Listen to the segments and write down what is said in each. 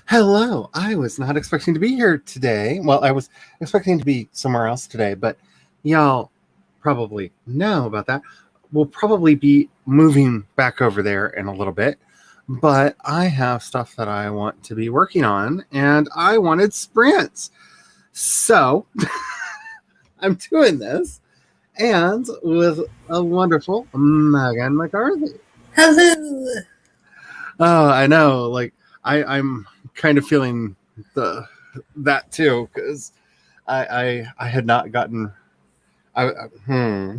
Hello. I was not expecting to be here today. Well, I was expecting to be somewhere else today, but y'all probably know about that. We'll probably be moving back over there in a little bit, but I have stuff that I want to be working on, and I wanted sprints. So I'm doing this, and with a wonderful Megan McCarthy. Hello. Oh, I know. Like I'm kind of feeling the that too because I had not gotten. Hmm.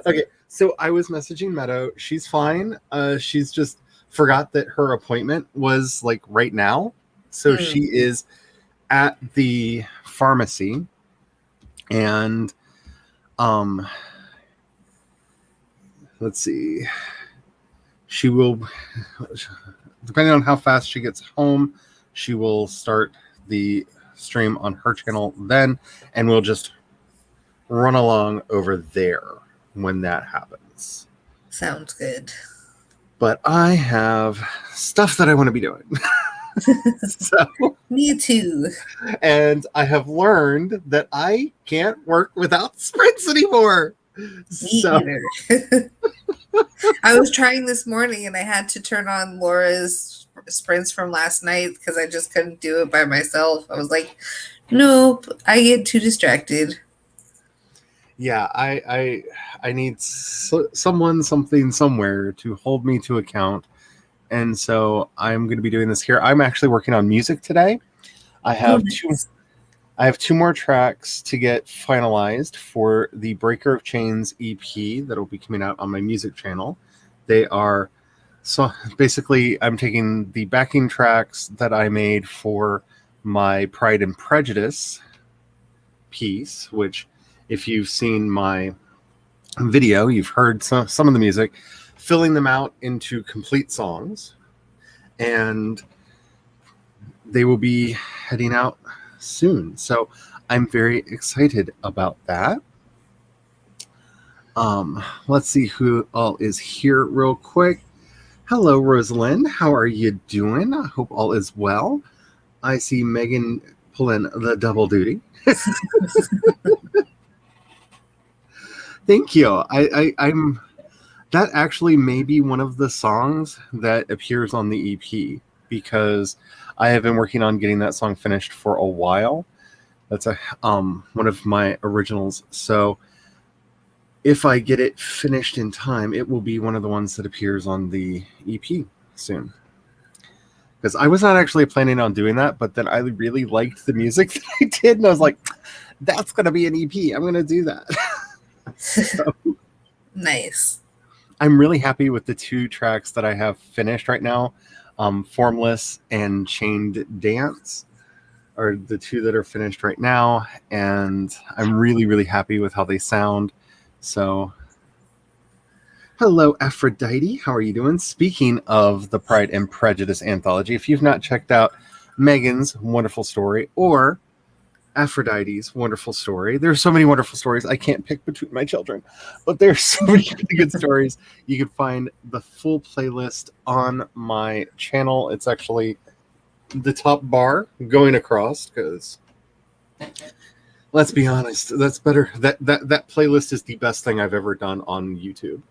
Okay, so I was messaging Meadow. She's fine. She's just forgot that her appointment was like right now, so she is at the pharmacy, and um, let's see. She will, depending on how fast she gets home, she will start the stream on her channel then, and we'll just run along over there when that happens. Sounds good. But I have stuff that I want to be doing. So, Me too. and I have learned that I can't work without sprints anymore. Me So, either. I was trying this morning and I had to turn on Laura's sprints from last night because I just couldn't do it by myself. I was like, nope, I get too distracted. yeah, I need someone, something, somewhere to hold me to account, and so I'm going to be doing this here. I'm actually working on music today. I have two more tracks to get finalized for the Breaker of Chains EP that will be coming out on my music channel. They are so basically I'm taking the backing tracks that I made for my Pride and Prejudice piece, which if you've seen my video, you've heard some of the music, filling them out into complete songs, and they will be heading out soon. So I'm very excited about that. Let's see who all is here real quick. Hello, Rosalind. How are you doing? I hope all is well. I see Megan pulling the double duty. Thank you. I'm that actually may be one of the songs that appears on the EP because I have been working on getting that song finished for a while. That's one of my originals. So if I get it finished in time, it will be one of the ones that appears on the EP soon. Because I was not actually planning on doing that, but then I really liked the music that I did, and I was like, that's going to be an EP. I'm going to do that. So, nice. I'm really happy with the two tracks that I have finished right now. Formless and Chained Dance are the two that are finished right now, and I'm really, really happy with how they sound. So, hello, Aphrodite. How are you doing? Speaking of the Pride and Prejudice anthology, if you've not checked out Megan's wonderful story or Aphrodite's wonderful story, there's so many wonderful stories. I can't pick between my children, but there's so many really good stories. You can find the full playlist on my channel. It's actually the top bar going across because let's be honest, that's better. That playlist is the best thing I've ever done on YouTube.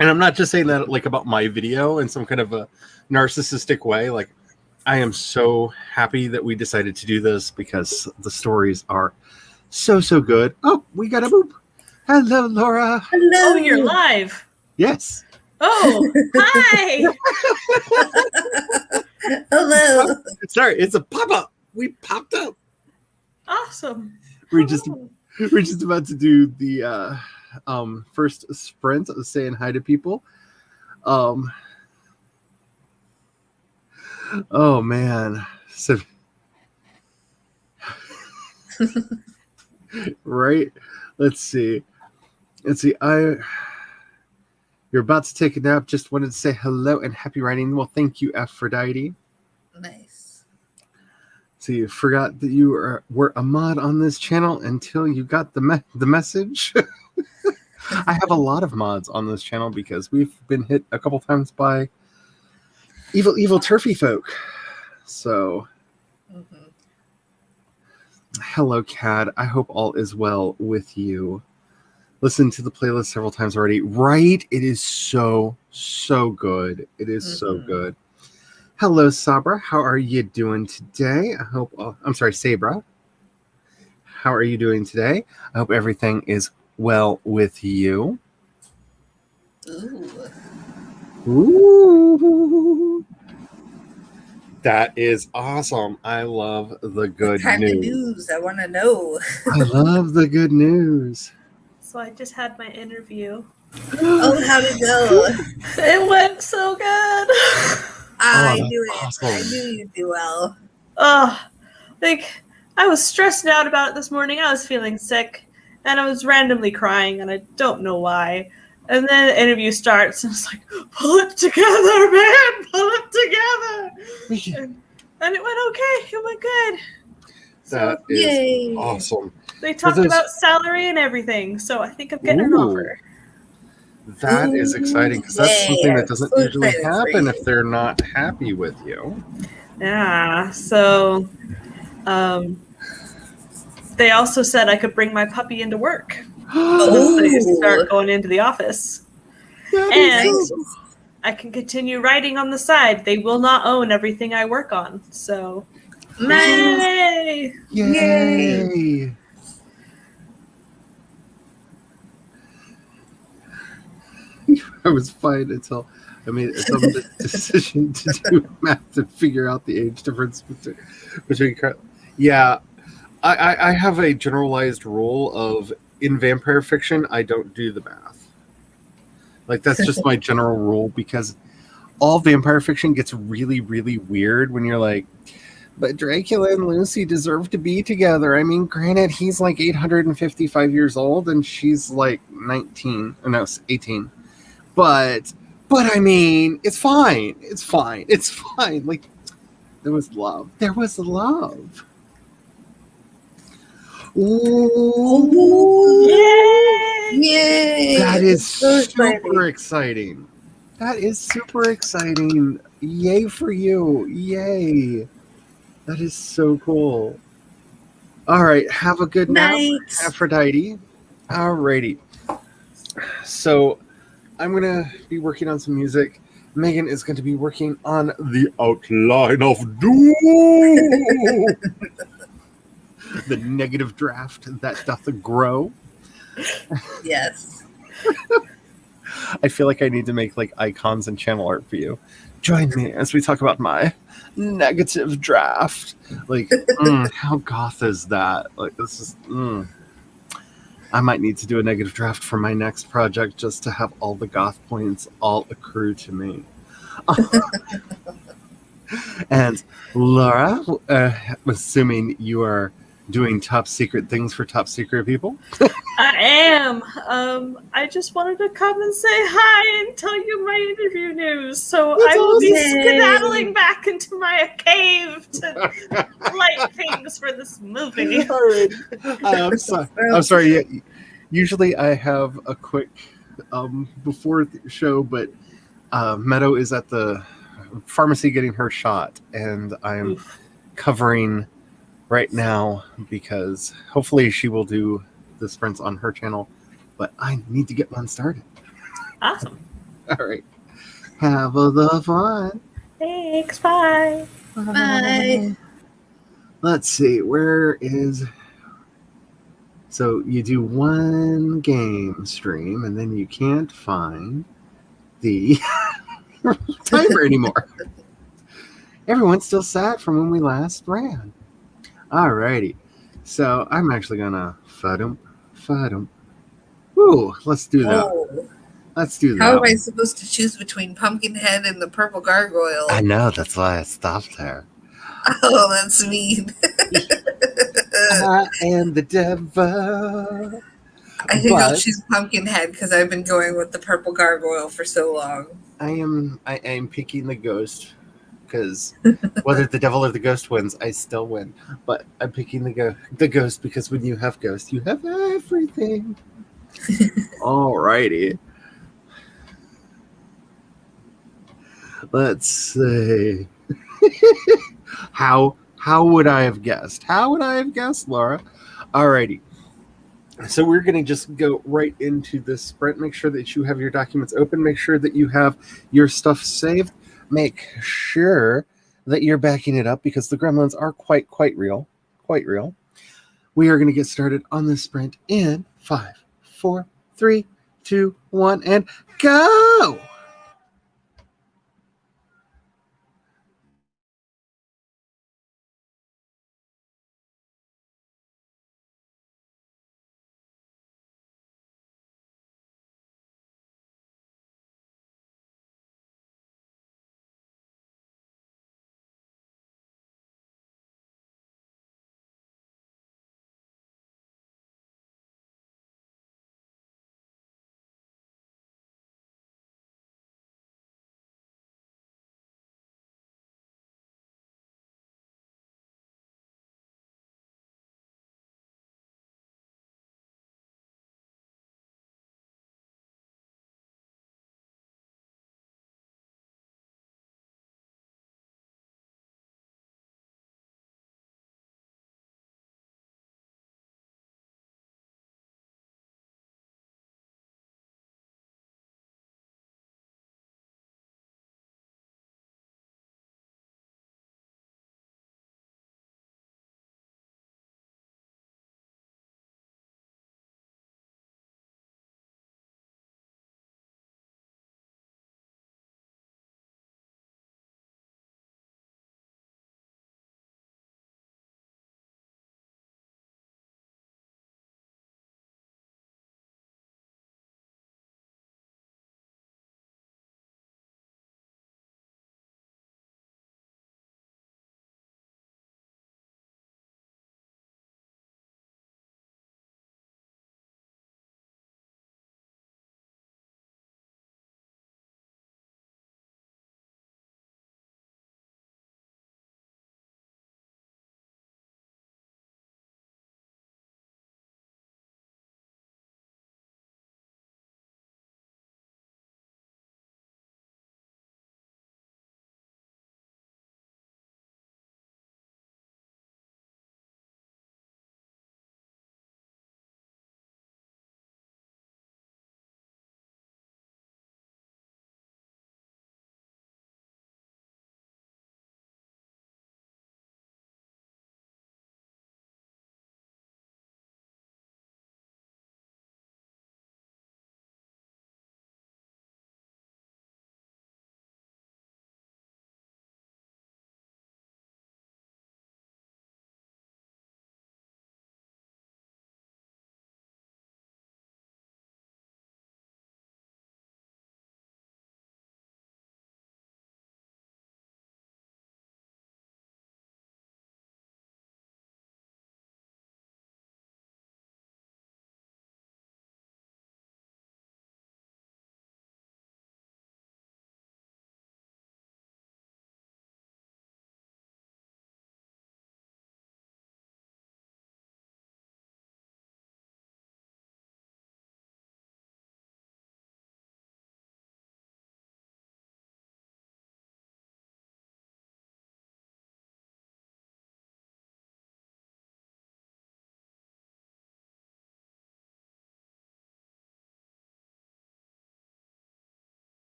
And I'm not just saying that like about my video in some kind of a narcissistic way. Like, I am so happy that we decided to do this because the stories are so good. Oh, we got a boop. Hello, Laura. Hello. Oh, you're live. Yes. Oh, hi. Hello. Sorry, it's a pop-up. We popped up. Awesome. We're just about to do the first sprint of saying hi to people. Oh man. So right. Let's see. You're about to take a nap. Just wanted to say hello and happy writing. Well, thank you, Aphrodite. Nice. So you forgot that you were a mod on this channel until you got the message. I have a lot of mods on this channel because we've been hit a couple times by evil turfy folk. So, Mhm. hello, Cad. I hope all is well with you. Listened to the playlist several times already. Right? It is so good. It is so Mhm. good. Hello, Sabra. How are you doing today? I hope. I'm sorry, Sabra. How are you doing today? I hope everything is well with you. Ooh. Ooh. That is awesome. I love the good What kind of news. news? I want to know. I love the good news. So I just had my interview. Oh, how'd it go? It went so good. I that's knew it. awesome. I knew you'd do well. Like I was stressed out about it this morning. I was feeling sick, and I was randomly crying, and I don't know why. And then the interview starts, and it's like, pull it together, man, pull it together. And it went okay. It went good. So That is Yay. awesome. they talked those- about salary and everything. So I think I'm getting an Ooh. offer. That is exciting because that's Yay. something that I'm doesn't so usually excited for happen you. if they're not happy with you. Yeah. So they also said I could bring my puppy into work. Oh. They start going into the office. That And is so- I can continue writing on the side. They will not own everything I work on. So, Nice. yay! Yay! I was fine until I made some decision to do math to figure out the age difference between yeah. I have a generalized rule of in vampire fiction I don't do the math. Like that's just my general rule because all vampire fiction gets really weird when you're like, but Dracula and Lucy deserve to be together. I mean, granted, he's like 855 years old and she's like 19. No, 18. But I mean, it's fine. It's fine. It's fine. Like there was love. There was love. Ooh. Yay! Yay. That is So super exciting. That is super exciting. Yay for you. Yay. That is so cool. All right. Have a good night, Night. Aphrodite. Alrighty. So I'm going to be working on some music. Megan is going to be working on the outline of doom. The negative draft that doth grow. Yes. I feel like I need to make like icons and channel art for you. Join me as we talk about my negative draft. Like, how goth is that? Like, this is. I might need to do a negative draft for my next project just to have all the goth points all accrue to me. And Laura, assuming you are doing top secret things for top secret people. I am. I just wanted to come and say hi and tell you my interview news. So That's I will be awesome. skedaddling back into my cave to light things for this movie. All right. I'm sorry. Yeah, usually I have a quick before the show, but Meadow is at the pharmacy getting her shot, and I'm covering right now because hopefully she will do the sprints on her channel, but I need to get one started. Awesome. All right. Have the fun. Thanks. Bye. Bye. Let's see. Where is... So you do one game stream and then you can't find the timer anymore. Everyone's still sad from when we last ran. Alrighty. So I'm actually gonna fudum. Ooh, let's do that. Oh. Let's do that. How am I supposed to choose between Pumpkinhead and the Purple Gargoyle? I know, that's why I stopped there. Oh, that's mean. I am the devil. I think I'll But- choose Pumpkinhead because I've been going with the Purple Gargoyle for so long. I am picking the ghost because whether the devil or the ghost wins, I still win. But I'm picking the ghost because when you have ghost, you have everything. Alrighty. Let's see. How would I have guessed? How would I have guessed, Laura? Alrighty. So we're going to just go right into this sprint. Make sure that you have your documents open. Make sure that you have your stuff saved. Make sure that you're backing it up because the gremlins are quite real. Quite real. We are going to get started on this sprint in 5, 4, 3, 2, 1, and go!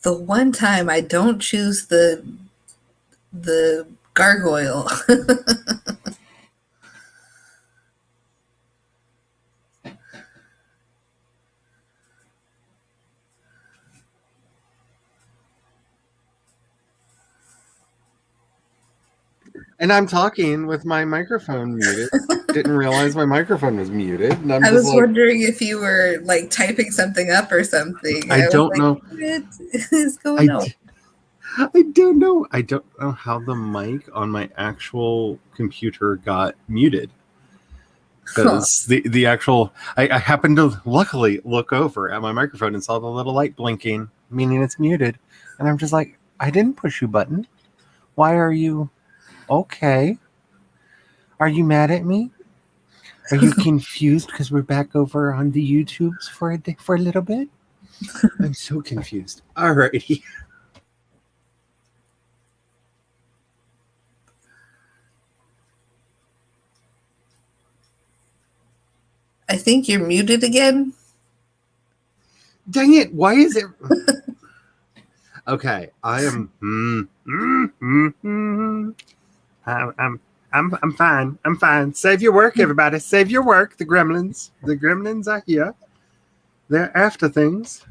the one time I don't choose the gargoyle. And I'm talking with my microphone muted. Didn't realize my microphone was muted. And I'm I just was wondering if you were like typing something up or something. I was don't like, know. What is going on? I don't know. I don't know how the mic on my actual computer got muted. Because the actual I happened to luckily look over at my microphone and saw the little light blinking, meaning it's muted. And I'm just like, I didn't push you button. Why are you okay? Are you mad at me? Are you confused because we're back over on the YouTubes for a little bit? I'm so confused. Alrighty. I think you're muted again. Dang it! Why is it? Okay, I am. I'm fine. I'm fine. Save your work, everybody. Save your work. The gremlins are here. They're after things.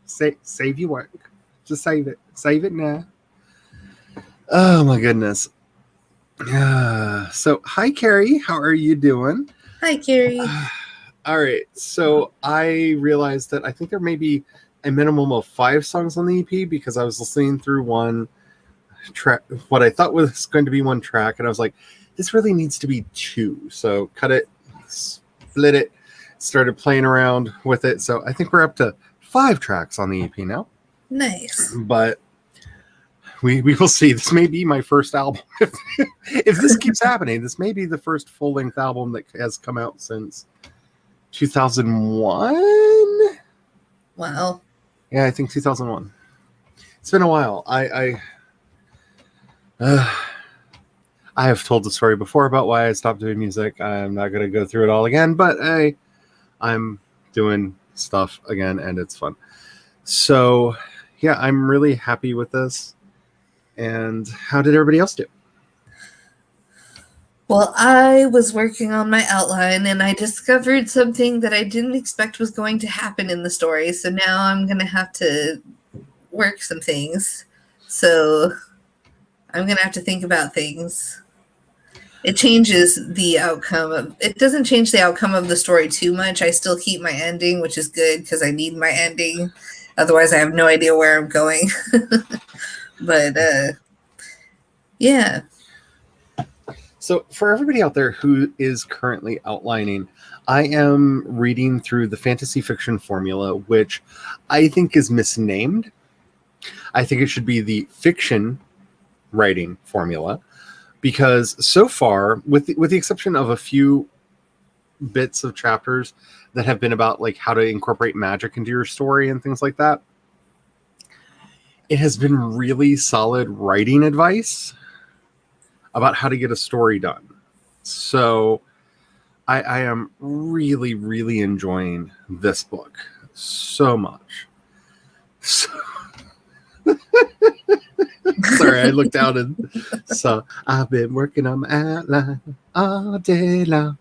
Save your work. Just save it. Save it now. Oh my goodness. So hi, Carrie. How are you doing? Hi, Carrie. All right. So I realized that I think there may be a minimum of 5 songs on the EP because I was listening through one track, what I thought was going to be one track, and I was like, this really needs to be 2. So cut it, split it, started playing around with it. So I think we're up to 5 tracks on the EP now. Nice. But we will see. This may be my first album. If this keeps happening, this may be the first full-length album that has come out since 2001. Wow. Yeah, I think 2001. It's been a while. I have told the story before about why I stopped doing music. I'm not going to go through it all again, but I'm doing stuff again, and it's fun. So, yeah, I'm really happy with this. And how did everybody else do? Well, I was working on my outline and I discovered something that I didn't expect was going to happen in the story. So now I'm going to have to work some things. So I'm going to have to think about things. It changes the outcome of it. Doesn't change the outcome of the story too much. I still keep my ending, which is good because I need my ending. Otherwise, I have no idea where I'm going. But yeah. So for everybody out there who is currently outlining, I am reading through the fantasy fiction formula, which I think is misnamed. I think it should be the fiction writing formula, because so far, with the exception of a few bits of chapters that have been about like how to incorporate magic into your story and things like that, it has been really solid writing advice about how to get a story done. So I am really, really enjoying this book so much. So sorry, I looked out and saw I've been working on my outline all day long.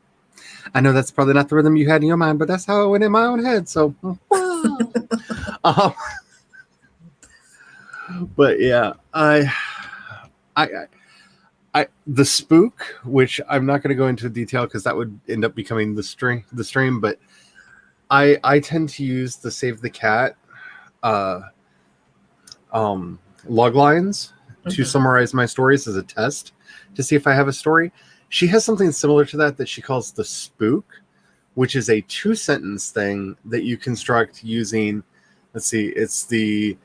I know that's probably not the rhythm you had in your mind, but that's how it went in my own head. So, wow. But yeah, I the spook, which I'm not going to go into detail because that would end up becoming the stream. But I tend to use the Save the Cat log lines to summarize my stories as a test to see if I have a story. She has something similar to that she calls the spook, which is a 2-sentence thing that you construct using. Let's see, it's the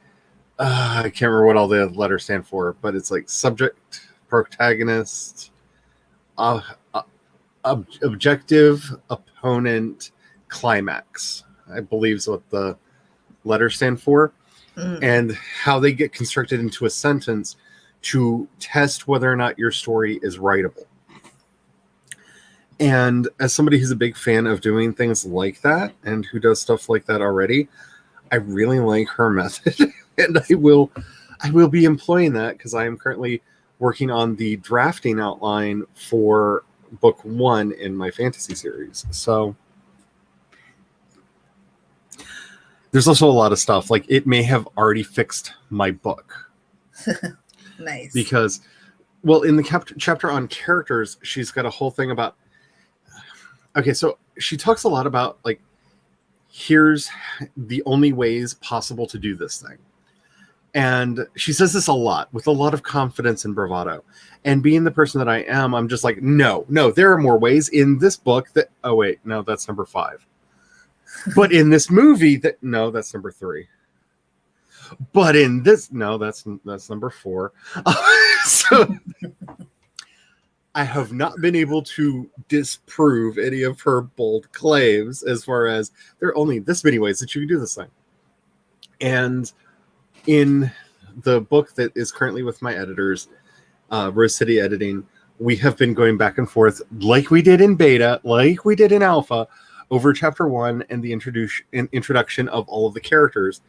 I can't remember what all the letters stand for, but it's like subject, protagonist, objective, opponent, climax, I believe is what the letters stand for, and how they get constructed into a sentence to test whether or not your story is writable. And as somebody who's a big fan of doing things like that and who does stuff like that already, I really like her method. And I will be employing that because I am currently working on the drafting outline for book 1 in my fantasy series. So there's also a lot of stuff. Like, it may have already fixed my book. Nice. Because, well, in the chapter on characters, she's got a whole thing about... Okay, so she talks a lot about, like, here's the only ways possible to do this thing. And she says this a lot with a lot of confidence and bravado. And being the person that I am, I'm just like, no, there are more ways in this book that... Oh, wait, no, that's number 5. But in this movie, no, that's number 3. But in this... No, that's number 4. So... I have not been able to disprove any of her bold claims as far as there are only this many ways that you can do this thing. And in the book that is currently with my editors, Rose City Editing, we have been going back and forth like we did in beta, like we did in alpha, over chapter 1 and the introduction of all of the characters.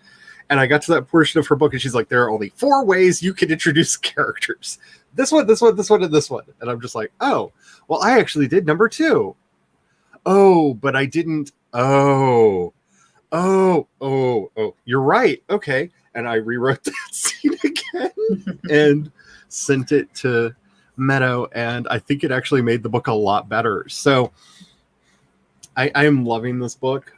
And I got to that portion of her book and she's like, there are only 4 ways you can introduce characters. This one, this one, this one, and this one. And I'm just like, oh, well, I actually did number 2. Oh, but I didn't. Oh, you're right. Okay. And I rewrote that scene again and sent it to Meadow. And I think it actually made the book a lot better. So I am loving this book.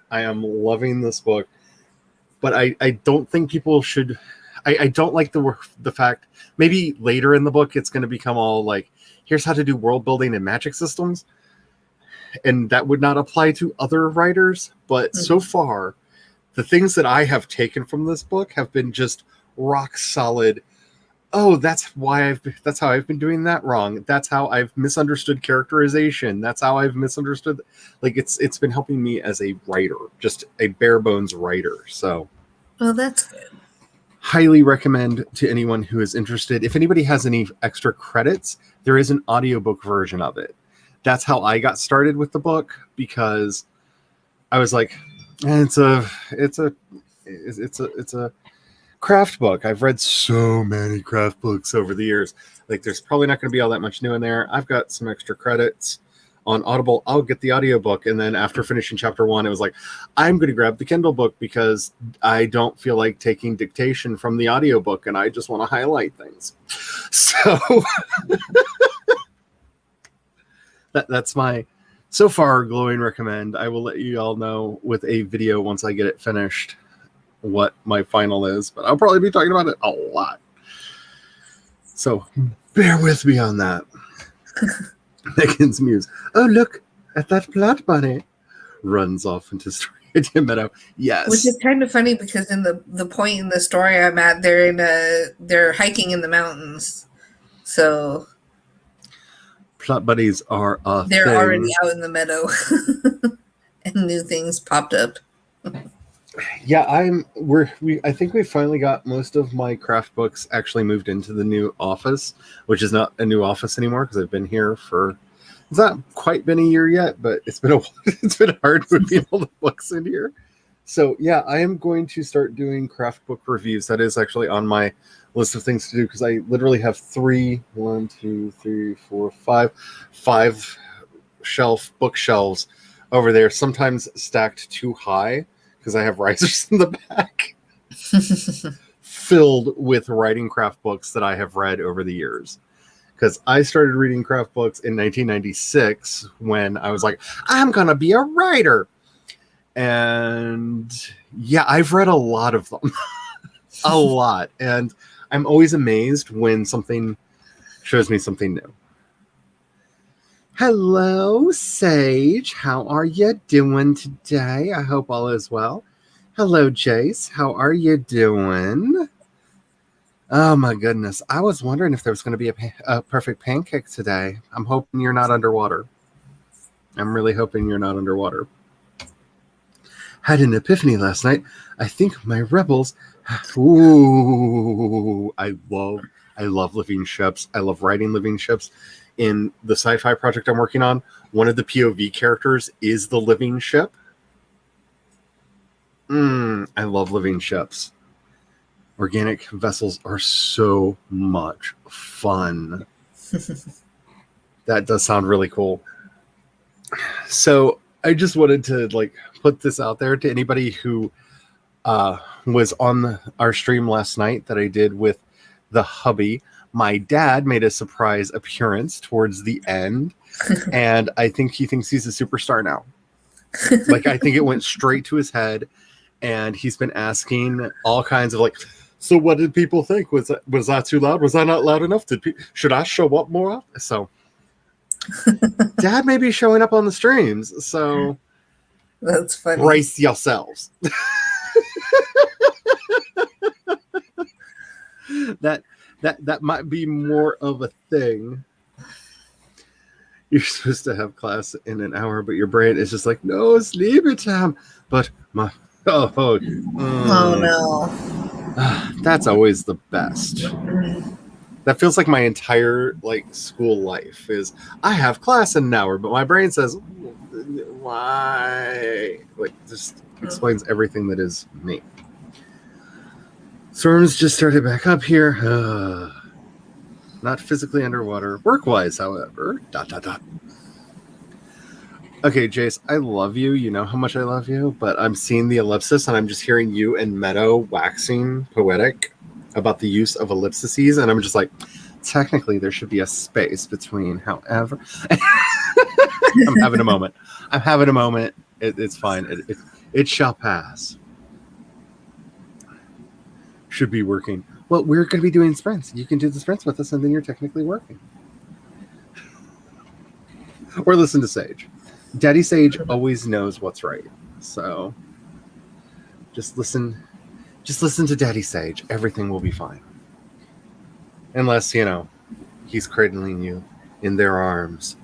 But I don't think people should... I don't like the fact... Maybe later in the book, it's going to become all like, here's how to do world building and magic systems. And that would not apply to other writers. But so far, the things that I have taken from this book have been just rock solid. Oh, that's how I've been doing that wrong. That's how I've misunderstood characterization. That's how I've misunderstood. Like, it's been helping me as a writer, just a bare bones writer. So, well, that's good. Highly recommend to anyone who is interested. If anybody has any extra credits, there is an audiobook version of it. That's how I got started with the book, because I was like, it's a craft book. I've read so many craft books over the years. Like, there's probably not going to be all that much new in there. I've got some extra credits on Audible. I'll get the audiobook. And then after finishing chapter 1, it was like, I'm going to grab the Kindle book because I don't feel like taking dictation from the audiobook and I just want to highlight things. So that's my so far glowing recommend. I will let you all know with a video once I get it finished what my final is, but I'll probably be talking about it a lot. So bear with me on that. Megan's muse. Oh, look at that plot bunny. Runs off into Story Meadow. Yes. Which is kind of funny because in the point in the story I'm at, they're hiking in the mountains. So plot bunnies are they're thing. already out in the meadow. And new things popped up. Yeah, I think we finally got most of my craft books actually moved into the new office, which is not a new office anymore because I've been here for... It's not quite been a year yet, but it's been hard moving all the books in here. So yeah, I am going to start doing craft book reviews. That is actually on my list of things to do because I literally have 5 bookshelves over there, sometimes stacked too high because I have risers in the back filled with writing craft books that I have read over the years. Because I started reading craft books in 1996 when I was like, I'm going to be a writer. And yeah, I've read a lot of them. A lot. And I'm always amazed when something shows me something new. Hello, Sage. How are you doing today? I hope all is well. Hello, Jace. How are you doing? Oh, my goodness. I was wondering if there was going to be a perfect pancake today. I'm hoping you're not underwater. I'm really hoping you're not underwater. Had an epiphany last night. I think my rebels... Ooh, I love living ships. I love writing living ships. In the sci-fi project I'm working on, one of the POV characters is the living ship. I love living ships. Organic vessels are so much fun. That does sound really cool. So I just wanted to like put this out there to anybody who was on our stream last night that I did with the hubby. My dad made a surprise appearance towards the end, and I think he thinks he's a superstar now. Like, I think it went straight to his head, and he's been asking all kinds of like, so what did people think? Was that too loud? Was I not loud enough? Should I show up more? So Dad may be showing up on the streams, so That's funny. brace yourselves. That might be more of a thing. You're supposed to have class in an hour, but your brain is just like, no, sleepy time. But my Oh no. that's always the best. That feels like my entire like school life is I have class in an hour, but my brain says, why? Like, just explains everything that is me. Storms just started back up here. Not physically underwater. Work-wise, however. ... Okay, Jace, I love you. You know how much I love you, but I'm seeing the ellipsis, and I'm just hearing you and Meadow waxing poetic about the use of ellipses, and I'm just like, technically, there should be a space between, however. I'm having a moment. It's fine. It shall pass. Should be working. Well, we're going to be doing sprints. You can do the sprints with us, and then you're technically working. Or listen to Sage. Daddy Sage always knows what's right. So just listen to Daddy Sage. Everything will be fine. Unless, he's cradling you in their arms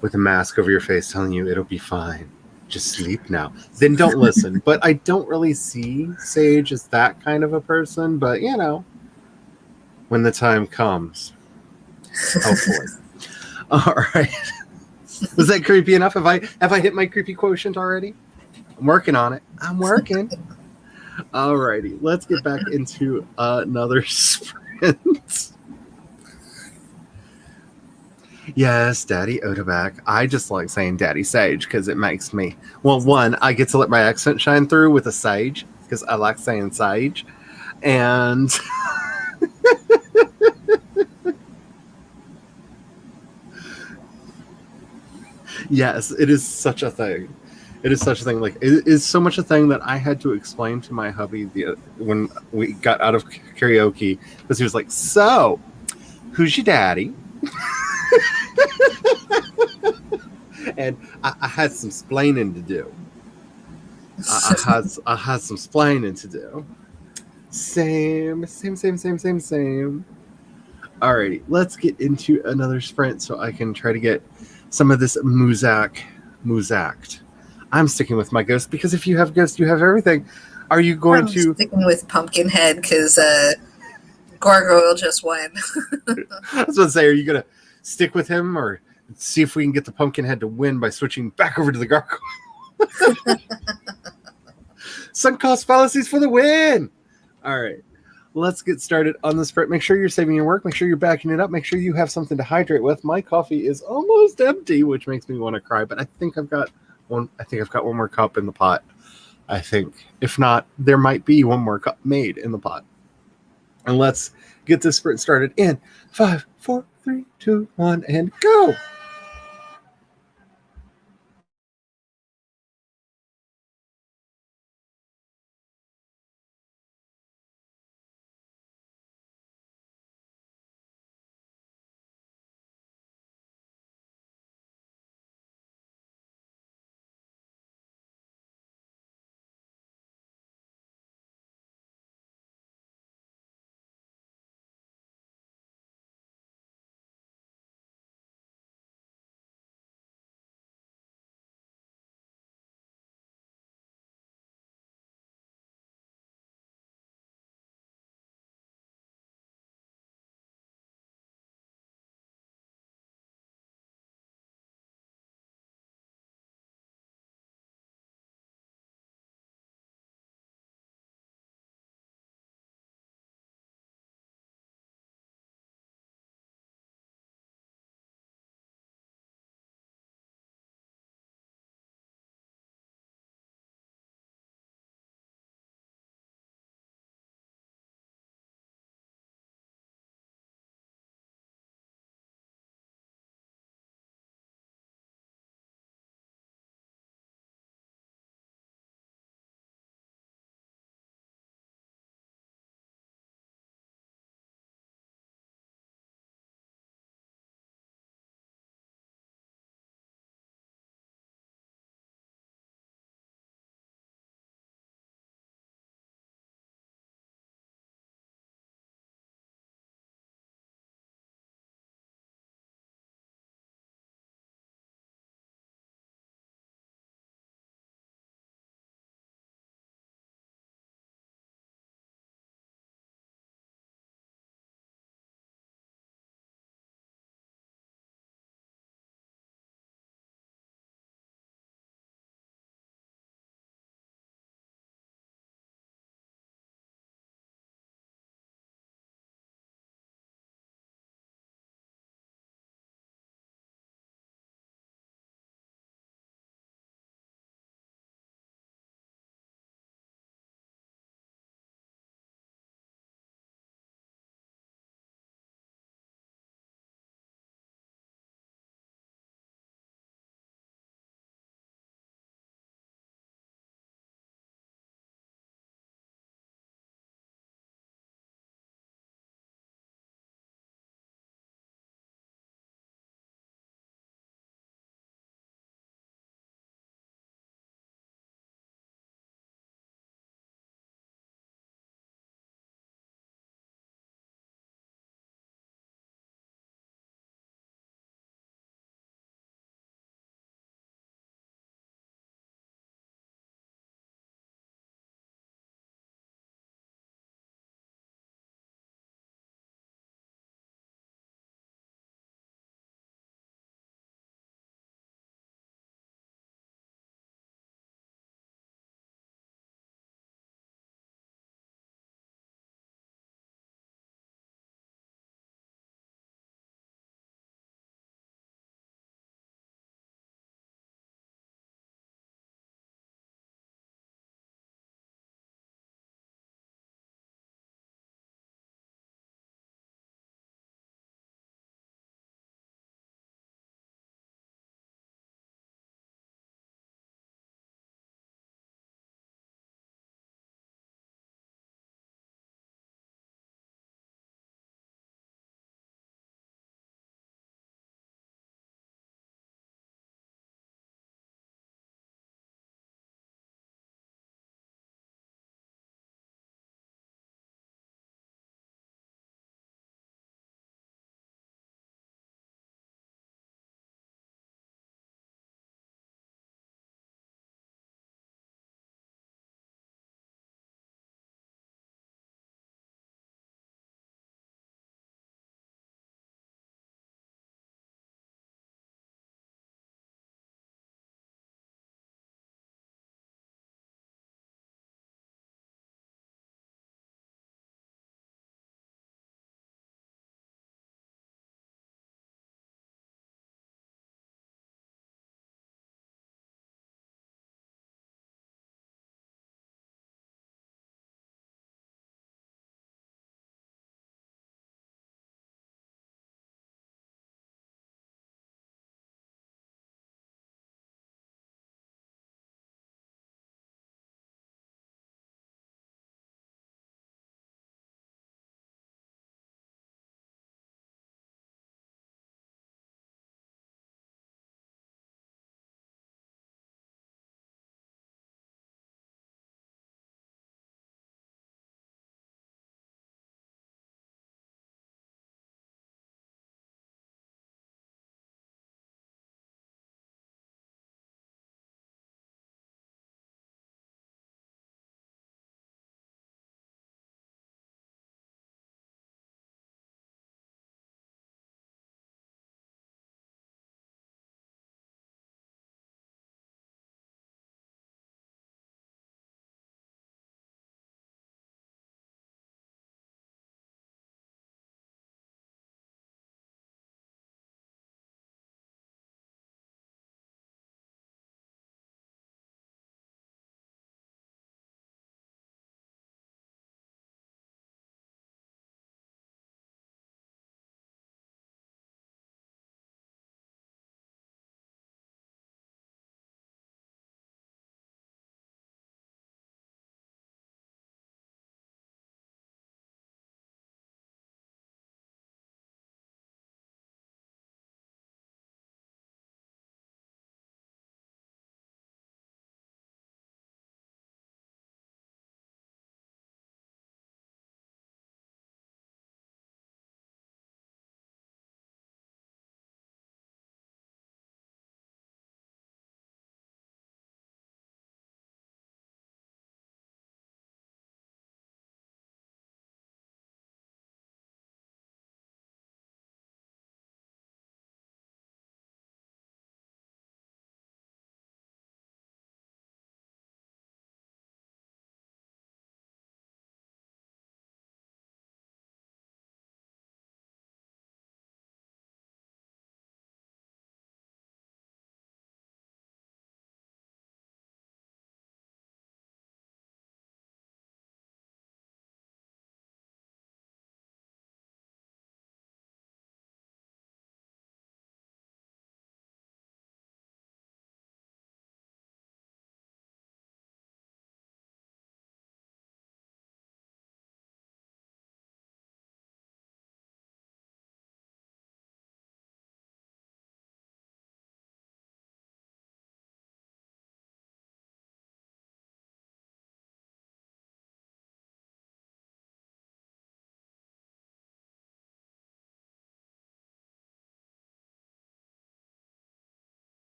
with a mask over your face telling you it'll be fine. Just sleep now. Then don't listen. But I don't really see Sage as that kind of a person. But, when the time comes, hopefully. All right. Was that creepy enough? Have I hit my creepy quotient already? I'm working on it. I'm working. All righty. Let's get back into another sprint. Yes, Daddy Odaback. I just like saying Daddy Sage because it makes me... Well, one, I get to let my accent shine through with a sage because I like saying sage. And... Yes, it is such a thing. It is such a thing. Like, it is so much a thing that I had to explain to my hubby when we got out of karaoke, because he was like, so, who's your daddy? And I had some splaining to do. I had some splaining to do. Same. Alrighty, let's get into another sprint so I can try to get some of this Muzaked. I'm sticking with my ghost because if you have ghost, you have everything. Are you going to... sticking with Pumpkinhead because Gargoyle just won. I was going to say, are you going to stick with him or see if we can get the Pumpkinhead to win by switching back over to the Gargoyle? Sunk cost fallacies for the win! All right. Let's get started on the sprint. Make sure you're saving your work. Make sure you're backing it up. Make sure you have something to hydrate with. My coffee is almost empty, which makes me want to cry. But I think I've got one more cup in the pot. I think. If not, there might be one more cup made in the pot. And let's get this sprint started in 5, 4, 3, 2, 1, and go!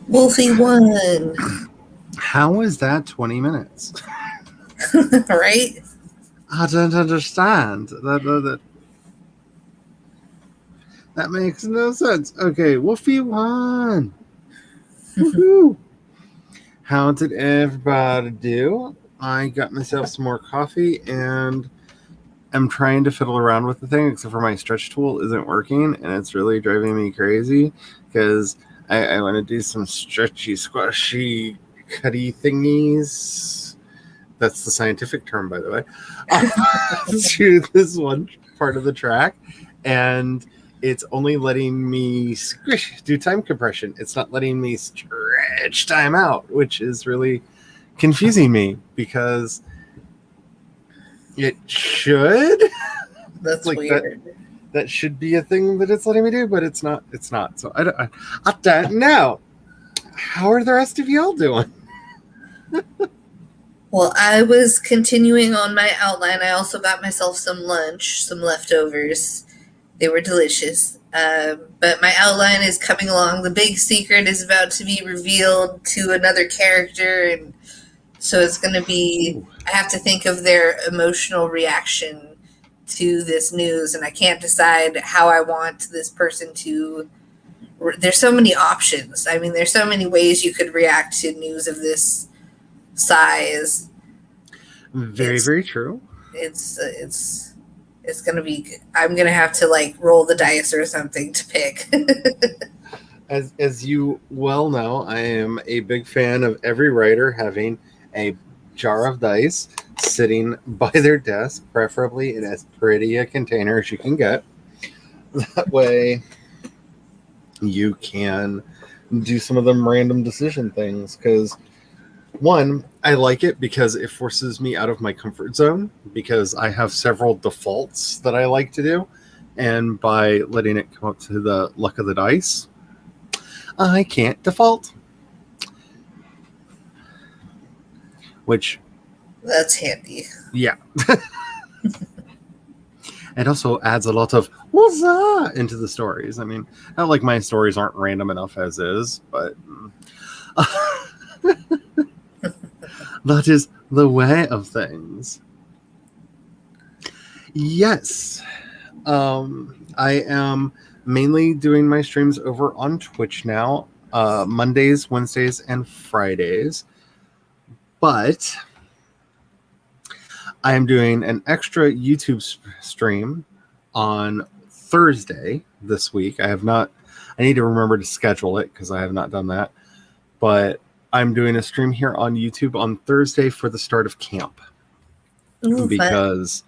Wolfie won. How is that 20 minutes? Right? I don't understand. That makes no sense. Okay, Wolfie won. Woohoo! How did everybody do? I got myself some more coffee and I'm trying to fiddle around with the thing, except for my stretch tool isn't working and it's really driving me crazy because I want to do some stretchy, squashy, cutty thingies. That's the scientific term, by the way. To this one part of the track. And it's only letting me do time compression. It's not letting me stretch time out, which is really confusing me because it should. That's like weird. that should be a thing that it's letting me do, but it's not. It's not. So I don't know. How are the rest of y'all doing? Well, I was continuing on my outline. I also got myself some lunch, some leftovers. They were delicious. But my outline is coming along. The big secret is about to be revealed to another character. And so it's going to be, I have to think of their emotional reaction to this news. And I can't decide how I want this person to. There's so many options. I mean, there's so many ways you could react to news of this size. Very, very true. It's gonna be. I'm gonna have to like roll the dice or something to pick. As you well know, I am a big fan of every writer having a jar of dice sitting by their desk, preferably in as pretty a container as you can get. That way, you can do some of them random decision things because. One, I like it because it forces me out of my comfort zone because I have several defaults that I like to do. And by letting it come up to the luck of the dice, I can't default. Which... That's handy. Yeah. It also adds a lot of what's that into the stories. I mean, not like my stories aren't random enough as is, but... that is the way of things. Yes. I am mainly doing my streams over on Twitch now, Mondays, Wednesdays, and Fridays. But I am doing an extra YouTube stream on Thursday this week. I need to remember to schedule it because I have not done that. But I'm doing a stream here on YouTube on Thursday for the start of camp. Ooh, because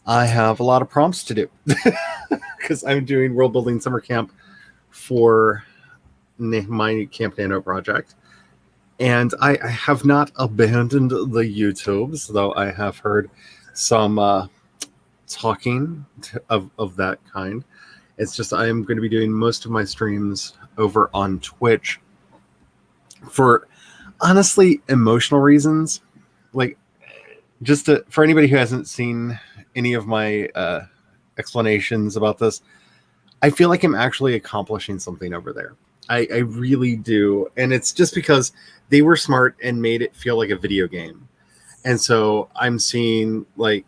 I have a lot of prompts to do. Because I'm doing World Building Summer Camp for my Camp Nano project. And I have not abandoned the YouTubes, though I have heard some talking of that kind. It's just I am going to be doing most of my streams over on Twitch for honestly emotional reasons. Like, just for anybody who hasn't seen any of my explanations about this, I feel like I'm actually accomplishing something over there. I really do. And it's just because they were smart and made it feel like a video game. And so I'm seeing like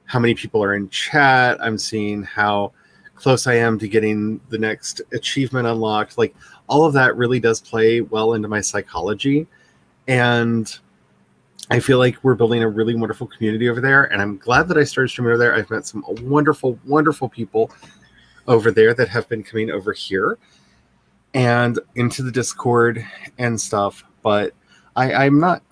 how many people are in chat. I'm seeing how close I am to getting the next achievement unlocked. Like, all of that really does play well into my psychology. And I feel like we're building a really wonderful community over there. And I'm glad that I started streaming over there. I've met some wonderful, wonderful people over there that have been coming over here and into the Discord and stuff. But I'm not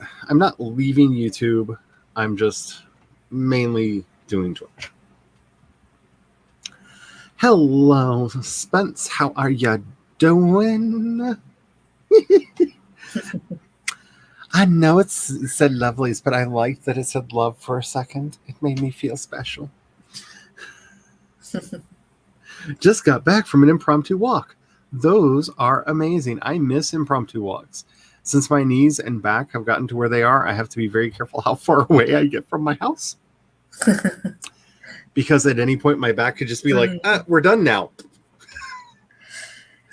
leaving YouTube. I'm just mainly doing Twitch. Hello, Spence. How are you doing? I know it said lovelies, but I liked that it said love for a second. It made me feel special. Just got back from an impromptu walk. Those are amazing. I miss impromptu walks. Since my knees and back have gotten to where they are, I have to be very careful how far away I get from my house. Because at any point, my back could just be like, we're done now.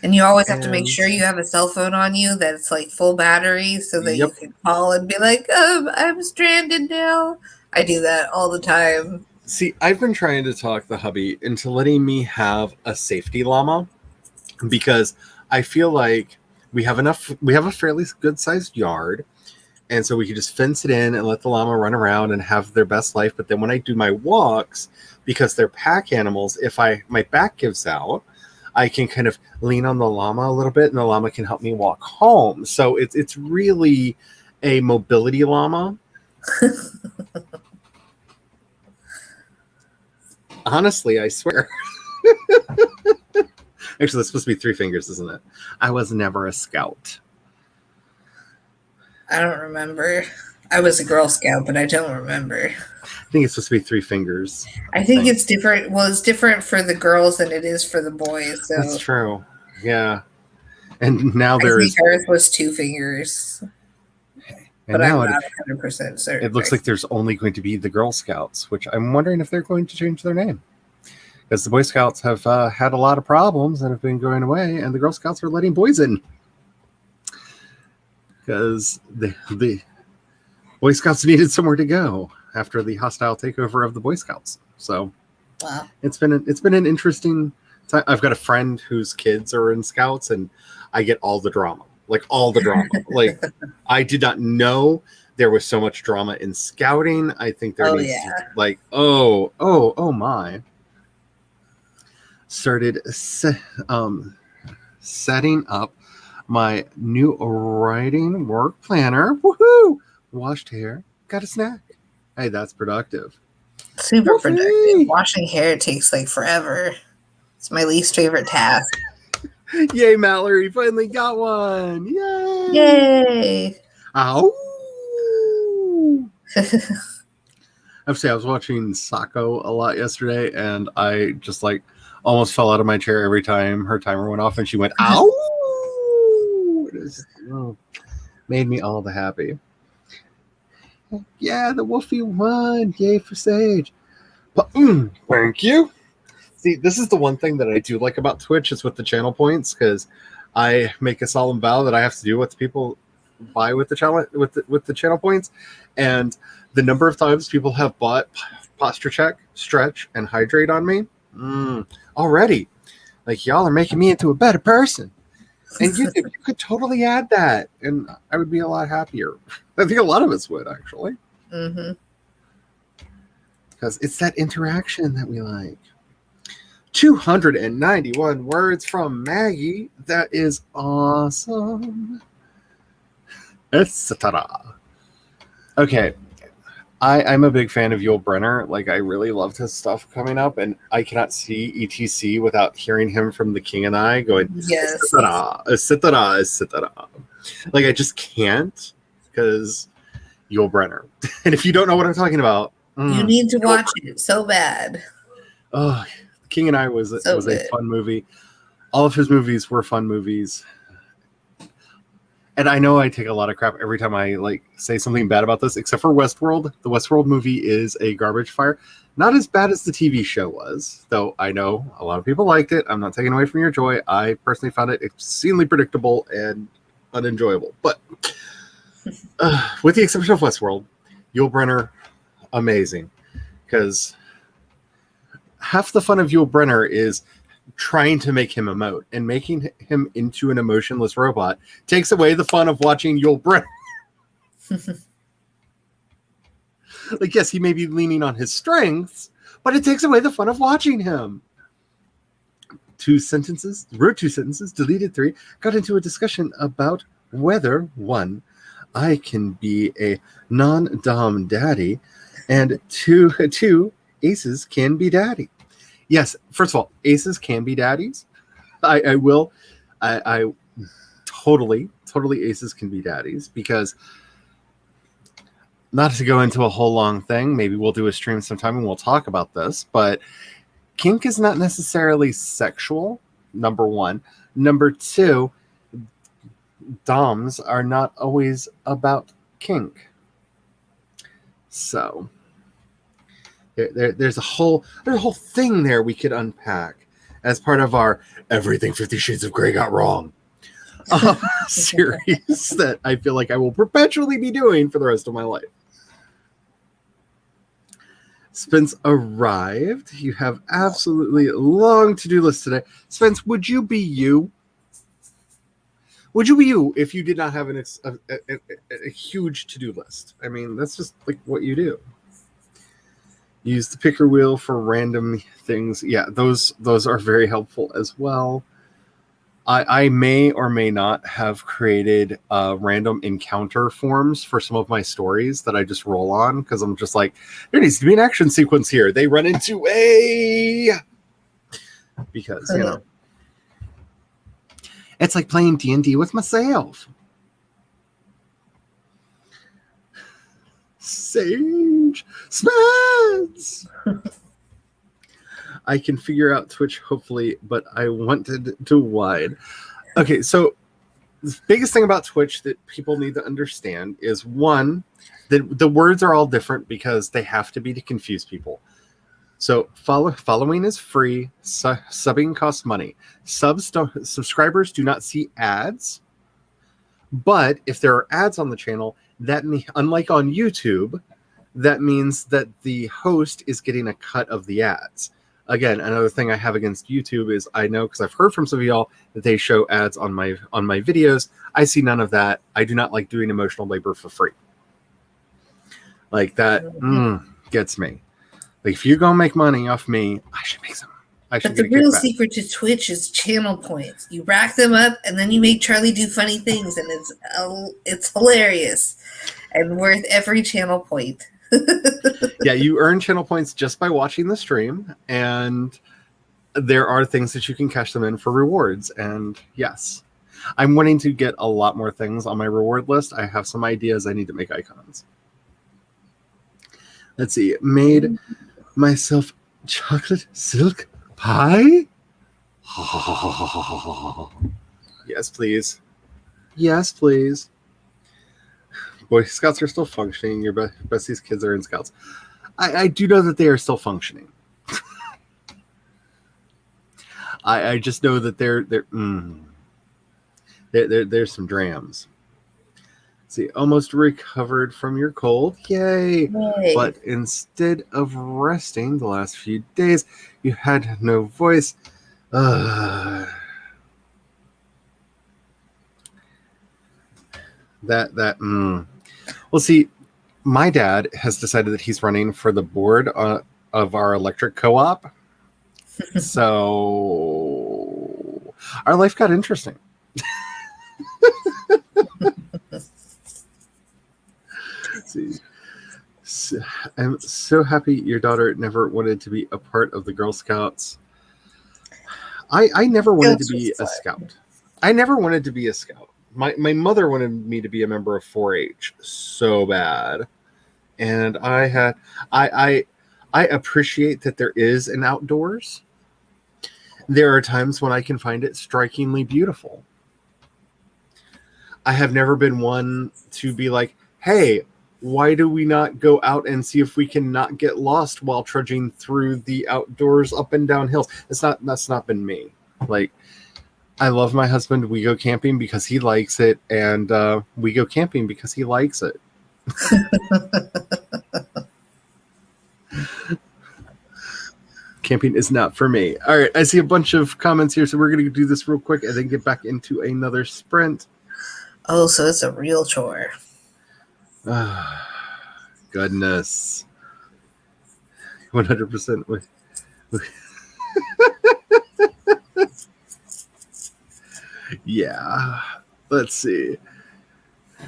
And you always have to make And- sure you have a cell phone on you that's like full battery so that you Yep. can call and be like, I'm stranded now. I do that all the time. See, I've been trying to talk the hubby into letting me have a safety llama because I feel like we have a fairly good sized yard. And so we could just fence it in and let the llama run around and have their best life. But then when I do my walks, because they're pack animals, if my back gives out, I can kind of lean on the llama a little bit and the llama can help me walk home. So it's really a mobility llama. Honestly, I swear. Actually, that's supposed to be 3 fingers, isn't it? I was never a scout. I don't remember. I was a Girl Scout, but I don't remember. I think it's supposed to be 3 fingers. I think it's different. Well, it's different for the girls than it is for the boys. So That's true. Yeah. And now I think there's ours was 2 fingers, and but now I'm not 100% certain. it looks like there's only going to be the Girl Scouts, which I'm wondering if they're going to change their name. Because the Boy Scouts have had a lot of problems and have been going away, and the Girl Scouts are letting boys in. Because the Boy Scouts needed somewhere to go after the hostile takeover of the Boy Scouts. So Wow. it's been an interesting time. I've got a friend whose kids are in Scouts, and I get all the drama. Like all the drama. Like I did not know there was so much drama in Scouting. I think there needs to, like oh my. Started setting up my new writing work planner. Woohoo! Washed hair, got a snack. Hey, that's productive. Super Whoopee! productive. Washing hair takes like forever. It's my least favorite task. Yay, Mallory finally got one. Yay! Yay! Ow! I was watching Sako a lot yesterday, and I just like almost fell out of my chair every time her timer went off, and she went ow! It just, made me all the happy. Yeah, the Wolfie won. Yay for Sage. But, thank you. See, this is the one thing that I do like about Twitch is with the channel points, because I make a solemn vow that I have to do what the people buy with the channel with the channel points, and the number of times people have bought Posture Check, Stretch, and Hydrate on me already. Like, y'all are making me into a better person. And you could totally add that, and I would be a lot happier. I think a lot of us would, actually. Mm-hmm. Because it's that interaction that we like. 291 words from Maggie. That is awesome. Etc. Okay. I'm a big fan of Yul Brynner. Like, I really loved his stuff coming up, and I cannot see ETC without hearing him from The King and I going, Yes. etc. Like, I just can't, because Yul Brynner. And if you don't know what I'm talking about, You need to watch it so bad. Oh, King and I was a fun movie. All of his movies were fun movies. And I know I take a lot of crap every time I like say something bad about this, except for Westworld. The Westworld movie is a garbage fire. Not as bad as the TV show was, though I know a lot of people liked it. I'm not taking away from your joy. I personally found it exceedingly predictable and unenjoyable. But with the exception of Westworld, Yul Brynner, amazing. Because half the fun of Yul Brynner is trying to make him emote, and making him into an emotionless robot takes away the fun of watching Yul Brynner. Like, yes, he may be leaning on his strengths, but it takes away the fun of watching him. Wrote 2 sentences, deleted 3, got into a discussion about whether 1, I can be a non-dom daddy, and 2, aces can be daddy. Yes, first of all, aces can be daddies. I totally aces can be daddies, because not to go into a whole long thing, maybe we'll do a stream sometime and we'll talk about this, but kink is not necessarily sexual, number 1. Number 2, doms are not always about kink. So there's a whole thing there we could unpack. as part of our Everything 50 Shades of Grey Got Wrong series that I feel like I will perpetually be doing for the rest of my life. Spence arrived. You have absolutely long to-do list today. Spence, would you be you? Would you be you if you did not have a huge to-do list? I mean, that's just like what you do. Use the picker wheel for random things. Yeah, those are very helpful as well. I may or may not have created random encounter forms for some of my stories that I just roll on because I'm just like, there needs to be an action sequence here. They run into because, you know, it's like playing D&D with myself. Sage Spence. I can figure out Twitch, hopefully, but I wanted to wide. Okay, so the biggest thing about Twitch that people need to understand is, one, the words are all different because they have to be to confuse people. So following is free. Subbing costs money. Subscribers do not see ads. But if there are ads on the channel, unlike on YouTube, that means that the host is getting a cut of the ads. Again, another thing I have against YouTube is I know, because I've heard from some of y'all, that they show ads on my videos. I see none of that. I do not like doing emotional labor for free. Like that gets me. Like, if you're gonna make money off me, I should make some. But the real secret to Twitch is channel points. You rack them up, and then you make Charlie do funny things, and it's hilarious and worth every channel point. Yeah, you earn channel points just by watching the stream, and there are things that you can cash them in for rewards. And yes, I'm wanting to get a lot more things on my reward list. I have some ideas. I need to make icons. Let's see. Made myself chocolate silk pie. Yes, please. Yes, please. Boy Scouts are still functioning. Your Bessie's kids are in Scouts. I do know that they are still functioning. I just know that there's some drams. Let's see, almost recovered from your cold. Yay! But instead of resting the last few days, you had no voice. Well, see, my dad has decided that he's running for the board of our electric co-op. So our life got interesting. Let's see. I'm so happy your daughter never wanted to be a part of the Girl Scouts. I never wanted to be a scout. I never wanted to be a scout. My mother wanted me to be a member of 4-H so bad. And I appreciate that there is an outdoors. There are times when I can find it strikingly beautiful. I have never been one to be like, hey, why do we not go out and see if we can not get lost while trudging through the outdoors up and down hills? That's not been me. Like, I love my husband. We go camping because he likes it, and we go camping because he likes it. Camping is not for me. All right, I see a bunch of comments here, so we're going to do this real quick and then get back into another sprint. Oh, so it's a real chore. Goodness. 100%. Yeah. Let's see.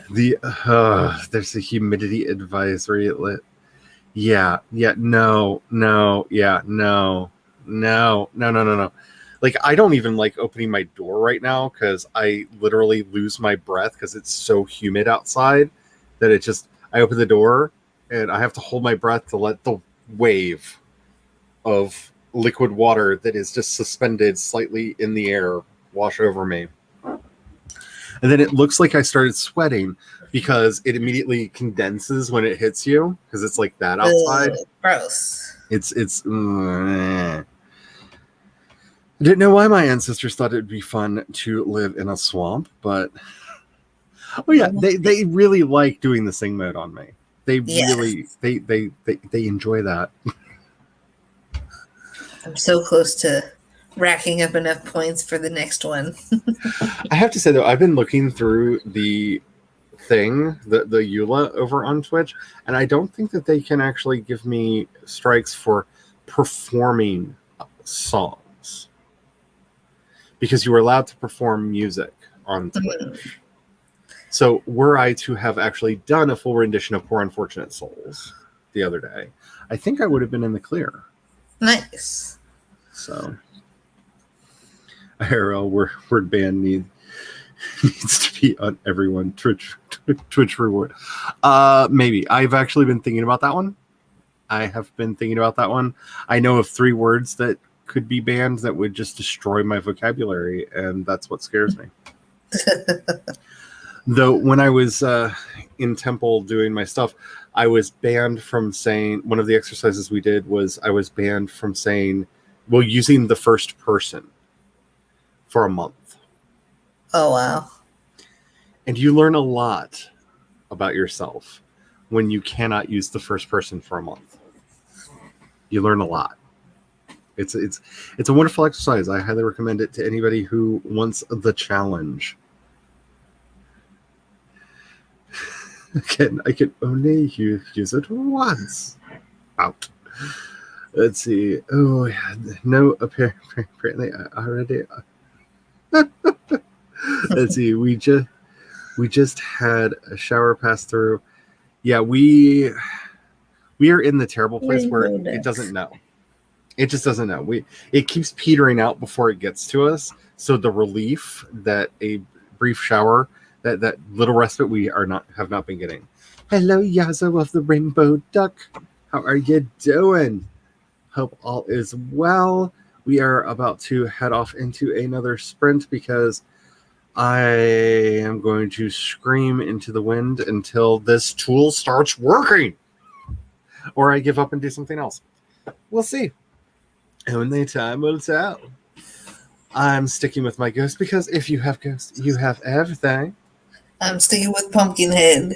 There's a humidity advisory. No. Like, I don't even like opening my door right now because I literally lose my breath because it's so humid outside that I open the door and I have to hold my breath to let the wave of liquid water that is just suspended slightly in the air wash over me. And then it looks like I started sweating because it immediately condenses when it hits you because it's like that outside. Gross. It's I didn't know why my ancestors thought it would be fun to live in a swamp, but oh yeah, they really like doing the sing mode on me. They really they enjoy that. I'm so close to racking up enough points for the next one. I have to say though, I've been looking through the thing, the EULA over on Twitch, and I don't think that they can actually give me strikes for performing songs because you were allowed to perform music on Twitch. So were I to have actually done a full rendition of Poor Unfortunate Souls the other day, I think I would have been in the clear. Nice. So IRL word ban needs to be on everyone. Twitch reward. Maybe. I've actually been thinking about that one. I know of 3 words that could be banned that would just destroy my vocabulary, and that's what scares me. Though when I was in temple doing my stuff, I was banned from saying, one of the exercises we did was I was banned from saying, well, using the first person for a month. Oh, wow. And you learn a lot about yourself when you cannot use the first person for a month. You learn a lot. It's a wonderful exercise. I highly recommend it to anybody who wants the challenge. Again, I can only use it once. Out. Let's see. Oh, yeah. No, apparently I already. Let's see. We just had a shower pass through. Yeah, we are in the terrible place where it doesn't know. It just doesn't know. It keeps petering out before it gets to us. So the relief that a brief shower, that little respite, we have not been getting. Hello, Yazo of the Rainbow Duck. How are you doing? Hope all is well. We are about to head off into another sprint because I am going to scream into the wind until this tool starts working, or I give up and do something else. We'll see. Only time will tell. I'm sticking with my ghost because if you have ghost, you have everything. I'm sticking with Pumpkinhead.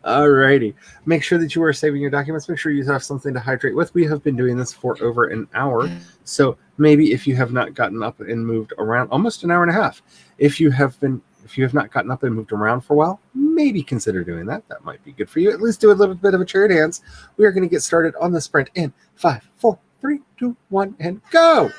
Alrighty. Make sure that you are saving your documents. Make sure you have something to hydrate with. We have been doing this for over an hour. So maybe if you have not gotten up and moved around, almost an hour and a half. If you have not gotten up and moved around for a while, maybe consider doing that. That might be good for you. At least do a little bit of a chair dance. We are going to get started on the sprint in 5, 4, 3, 2, 1, and go!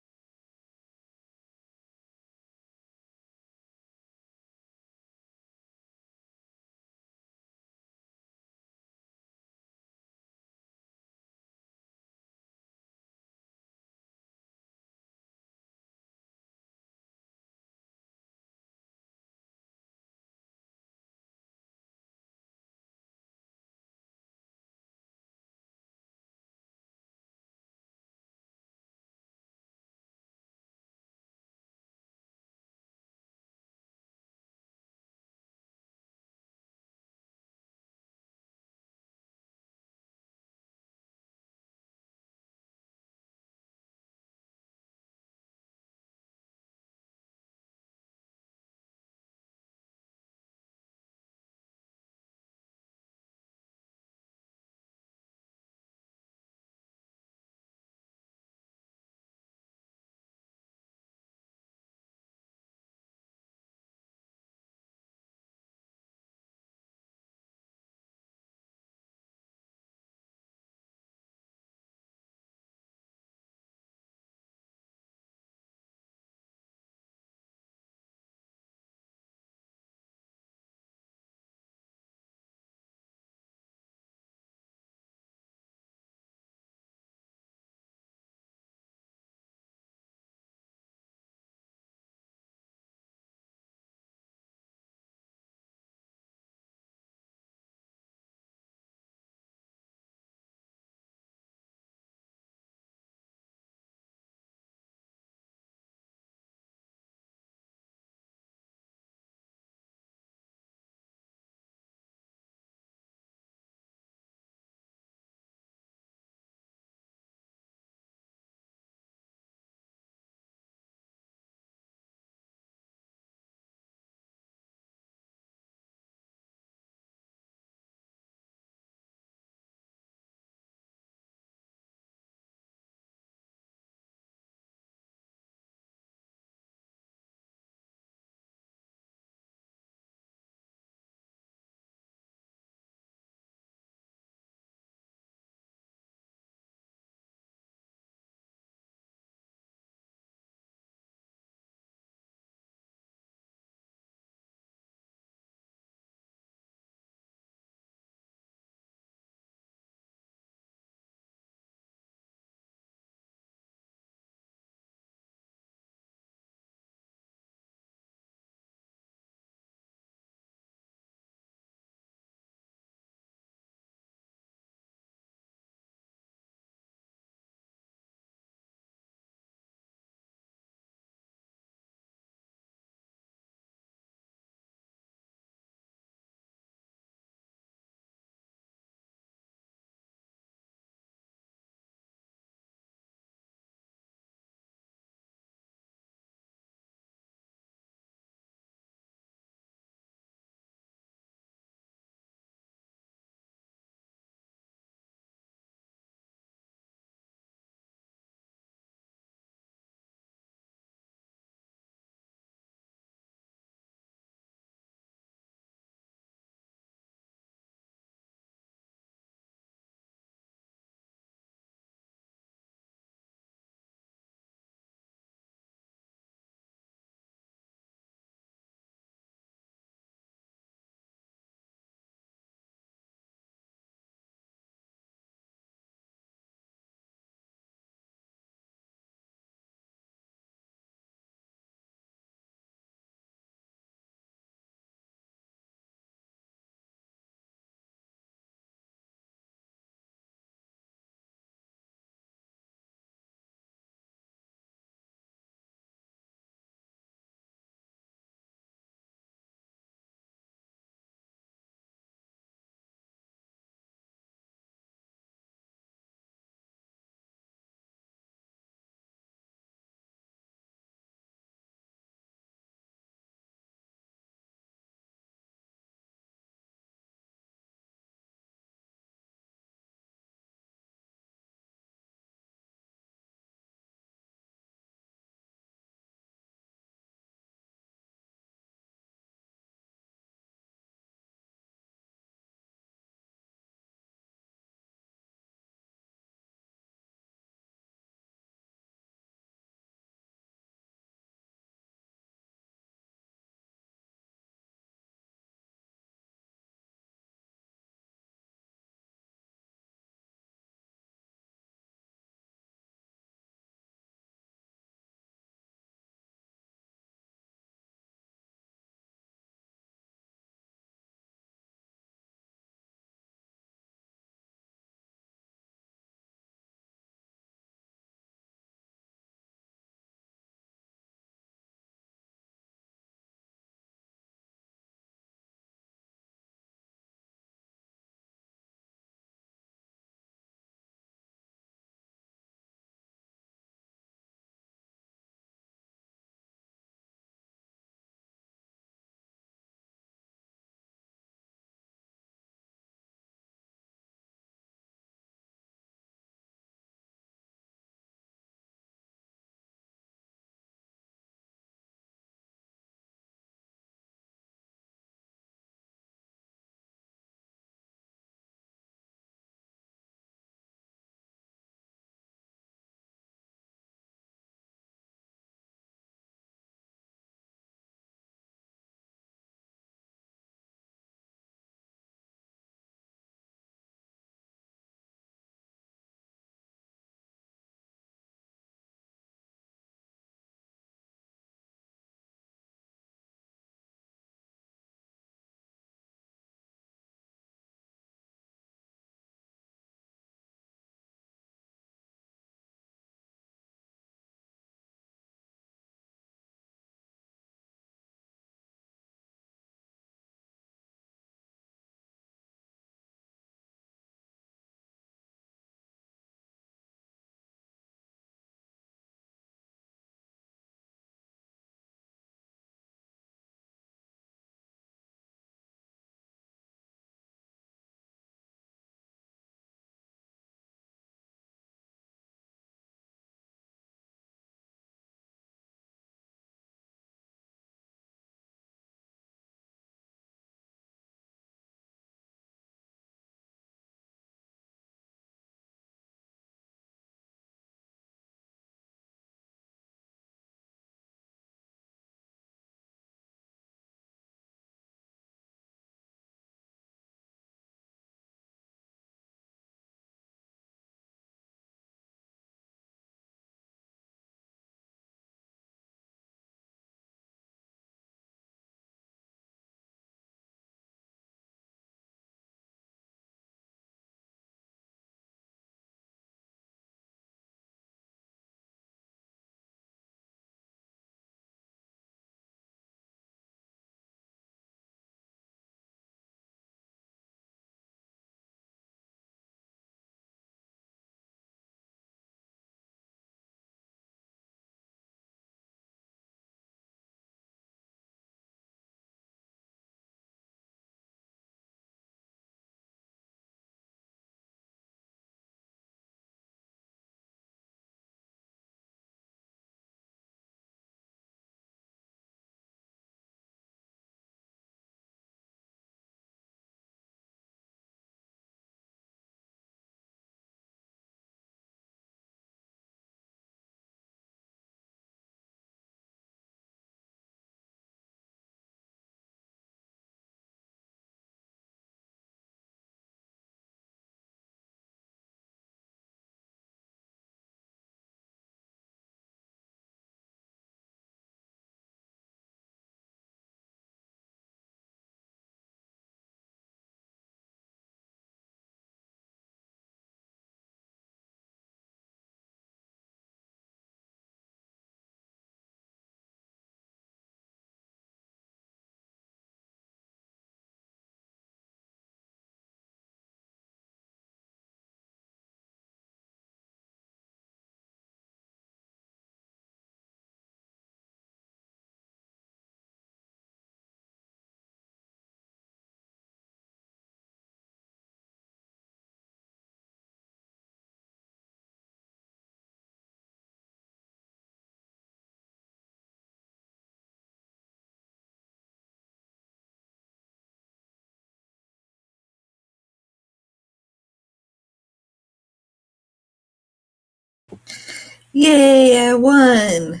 Yay, I won.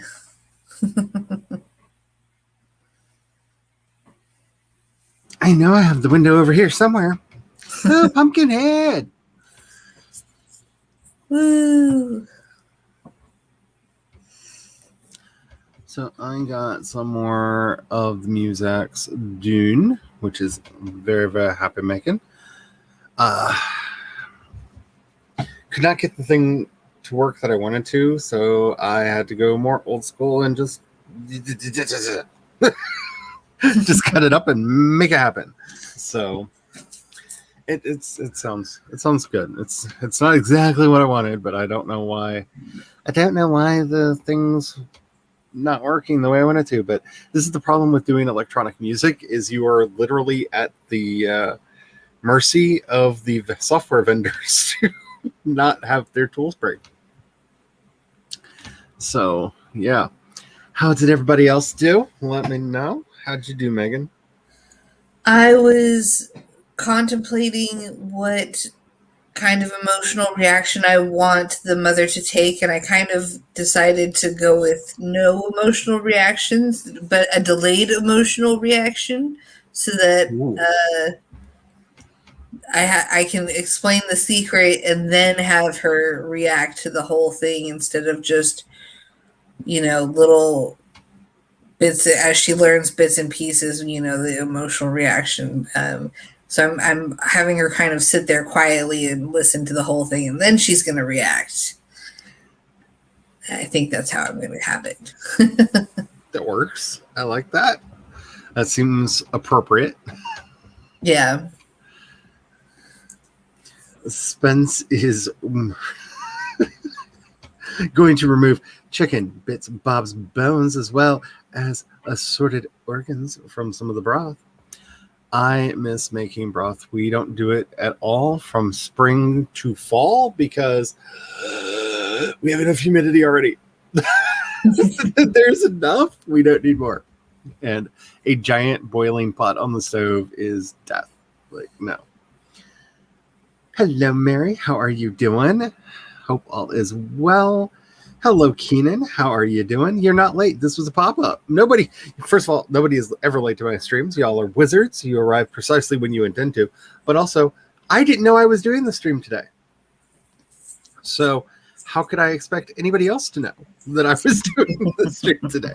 I know I have the window over here somewhere. Oh, Pumpkinhead. Woo. So I got some more of the Musax Dune, which is very, very happy making. Could not get the thing to work that I wanted to, so I had to go more old school and just just cut it up and make it happen. So it sounds good. It's not exactly what I wanted, but I don't know why. I don't know why the thing's not working the way I wanted to. But this is the problem with doing electronic music: is you are literally at the mercy of the software vendors to not have their tools break. So yeah, how did everybody else do? Let me know. How'd you do, Megan? I was contemplating what kind of emotional reaction I want the mother to take, and I kind of decided to go with no emotional reactions, but a delayed emotional reaction, so that I can explain the secret and then have her react to the whole thing instead of just, little bits as she learns bits and pieces, the emotional reaction. So I'm having her kind of sit there quietly and listen to the whole thing, and then she's going to react. I think that's how I'm going to have it. That works. I like that. That seems appropriate. Yeah. Spence is going to remove chicken bits, Bob's bones, as well as assorted organs from some of the broth. I miss making broth. We don't do it at all from spring to fall because we have enough humidity already. There's enough. We don't need more. And a giant boiling pot on the stove is death. Like, no. Hello, Mary. How are you doing? Hope all is well. Hello, Keenan. How are you doing? You're not late. This was a pop-up. First of all, nobody is ever late to my streams. Y'all are wizards. You arrive precisely when you intend to. But also, I didn't know I was doing the stream today. So how could I expect anybody else to know that I was doing the stream today?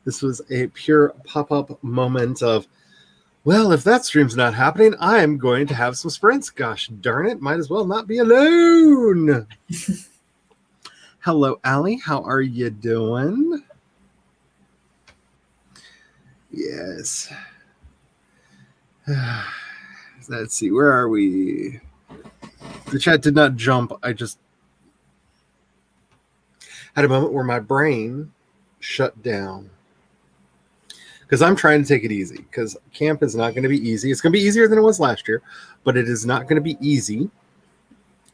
This was a pure pop-up moment of, well, if that stream's not happening, I'm going to have some sprints. Gosh darn it. Might as well not be alone. Hello, Allie. How are you doing? Yes. Let's see. Where are we? The chat did not jump. I just had a moment where my brain shut down. Because I'm trying to take it easy. Because camp is not going to be easy. It's going to be easier than it was last year. But it is not going to be easy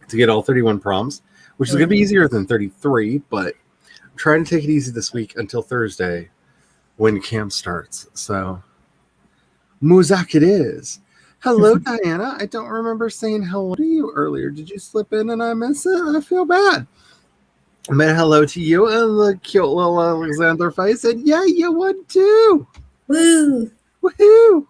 to get all 31 proms. Which is going to be easier than 33, but I'm trying to take it easy this week until Thursday when camp starts. So, Muzak it is. Hello, Diana. I don't remember saying hello to you earlier. Did you slip in and I miss it? I feel bad. But hello to you and the cute little Alexander face. And yeah, you would too. Woo! Woohoo!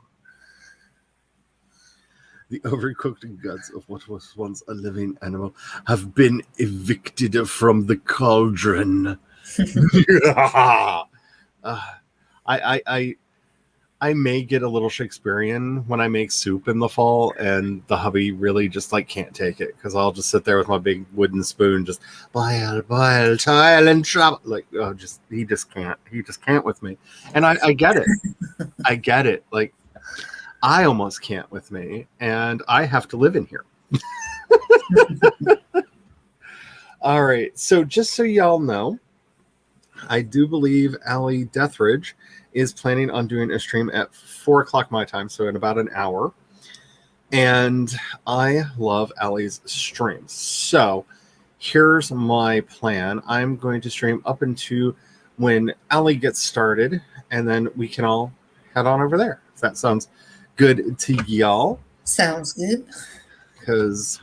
The overcooked guts of what was once a living animal have been evicted from the cauldron. I may get a little Shakespearean when I make soup in the fall, and the hubby really just can't take it because I'll just sit there with my big wooden spoon, just boil, toil, and trouble. He just can't with me, and I get it. I get it. I almost can't with me, and I have to live in here. All right. So just so y'all know, I do believe Allie Deathridge is planning on doing a stream at 4 o'clock my time, so in about an hour. And I love Allie's streams. So here's my plan. I'm going to stream up into when Allie gets started, and then we can all head on over there. If that sounds good to y'all. Sounds good. Because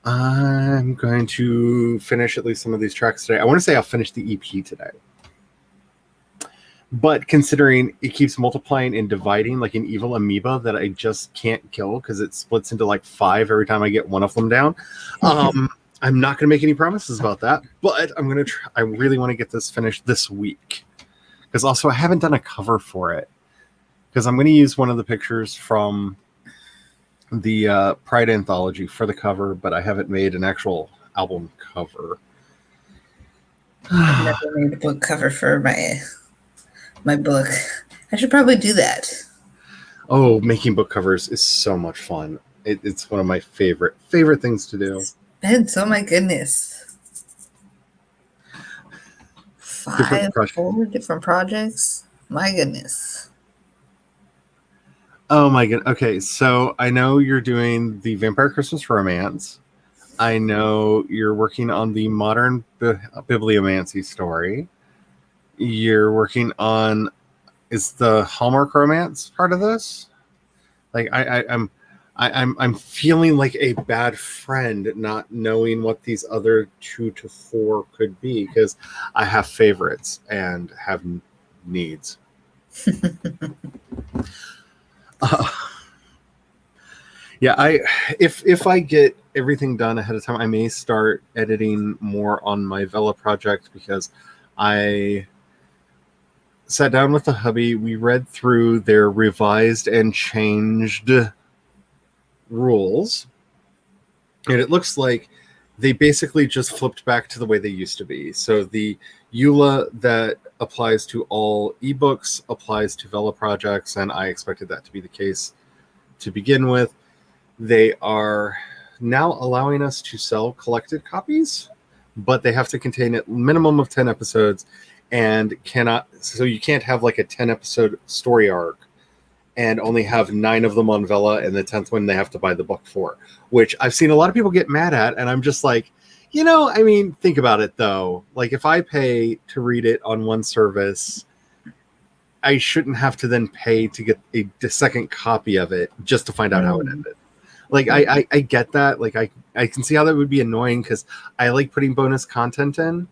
I'm going to finish at least some of these tracks today. I want to say I'll finish the EP today. But considering it keeps multiplying and dividing like an evil amoeba that I just can't kill because it splits into like 5 every time I get one of them down, I'm not going to make any promises about that. But I'm going to try. I really want to get this finished this week. Because also I haven't done a cover for it. Because I'm going to use one of the pictures from the Pride Anthology for the cover, but I haven't made an actual album cover. I've never made a book cover for my book. I should probably do that. Oh, making book covers is so much fun. It's one of my favorite things to do. Spence, oh my goodness. 4 different projects? My goodness. Oh my god. Okay, so I know you're doing the Vampire Christmas Romance. I know you're working on the modern bibliomancy story. You're working on, is the Hallmark romance part of this? Like I'm feeling like a bad friend not knowing what these other 2 to 4 could be because I have favorites and have needs. Yeah, if I get everything done ahead of time, I may start editing more on my Vela project because I sat down with the hubby. We read through their revised and changed rules, and it looks like they basically just flipped back to the way they used to be. So the EULA that applies to all ebooks applies to Vela projects, and I expected that to be the case to begin with. They are now allowing us to sell collected copies, but they have to contain a minimum of 10 episodes and so you can't have like a 10 episode story arc and only have 9 of them on Vela, and the 10th one they have to buy the book for, which I've seen a lot of people get mad at, and I'm just like, I mean, think about it though. Like if I pay to read it on one service, I shouldn't have to then pay to get a second copy of it just to find out how it ended. Like I get that. Like I can see how that would be annoying because I like putting bonus content in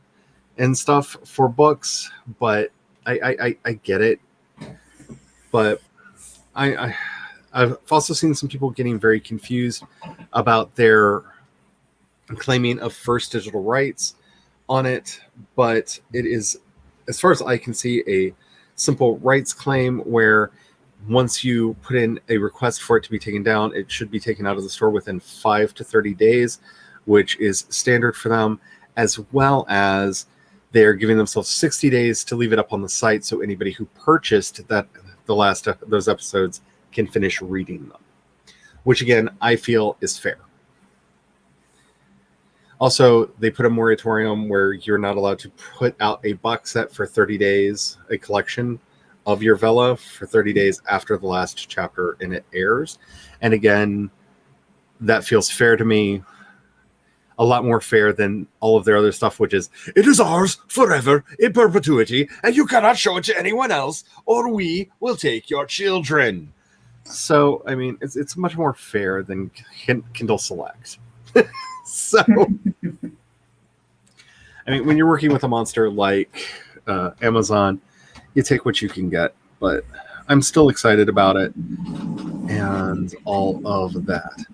and stuff for books, but I get it. But I've also seen some people getting very confused about their claiming of first digital rights on it, but it is, as far as I can see, a simple rights claim where once you put in a request for it to be taken down, it should be taken out of the store within 5 to 30 days, which is standard for them, as well as they're giving themselves 60 days to leave it up on the site so anybody who purchased those episodes can finish reading them, which again, I feel is fair. Also, they put a moratorium where you're not allowed to put out a box set for 30 days, a collection of your Vela for 30 days after the last chapter and it airs. And again, that feels fair to me. A lot more fair than all of their other stuff, which is, it is ours forever in perpetuity, and you cannot show it to anyone else, or we will take your children. So, I mean, it's much more fair than Kindle Select. So, I mean, when you're working with a monster like Amazon, you take what you can get, but I'm still excited about it and all of that.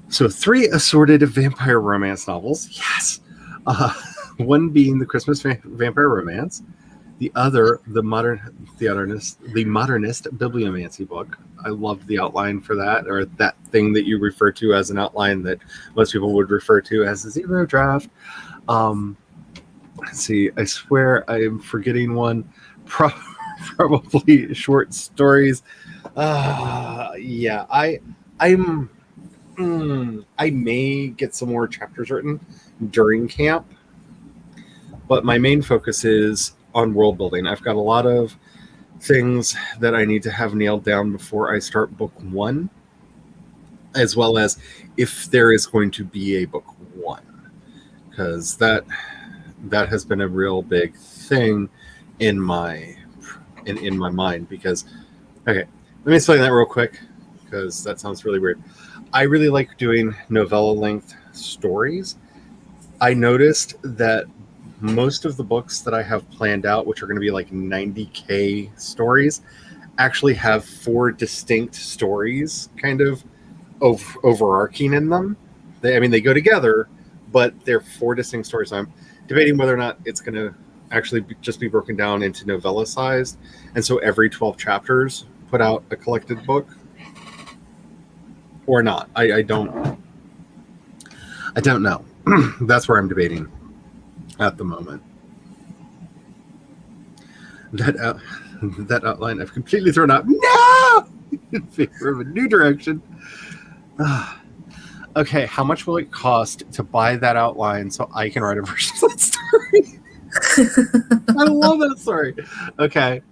So 3 assorted vampire romance novels. Yes. One being the Christmas Vampire Romance. The other, the modernist bibliomancy book. I loved the outline for that, or that thing that you refer to as an outline that most people would refer to as a zero draft. Let's see. I swear I am forgetting one. Probably short stories. Yeah, I may get some more chapters written during camp, but my main focus is on world building. I've got a lot of things that I need to have nailed down before I start book 1, as well as if there is going to be a book 1, because that has been a real big thing in my mind. Because, okay, let me explain that real quick, because that sounds really weird. I really like doing novella length stories. I noticed that most of the books that I have planned out, which are going to be like 90K stories, actually have four distinct stories kind of overarching in them. They go together, but they're four distinct stories. So I'm debating whether or not it's going to actually just be broken down into novella sized. And so every 12 chapters put out a collected book or not. I don't know. That's where I'm debating at the moment. That that outline I've completely thrown out. No, in favor of a new direction. Okay, how much will it cost to buy that outline so I can write a version of that story? I love that story. Okay.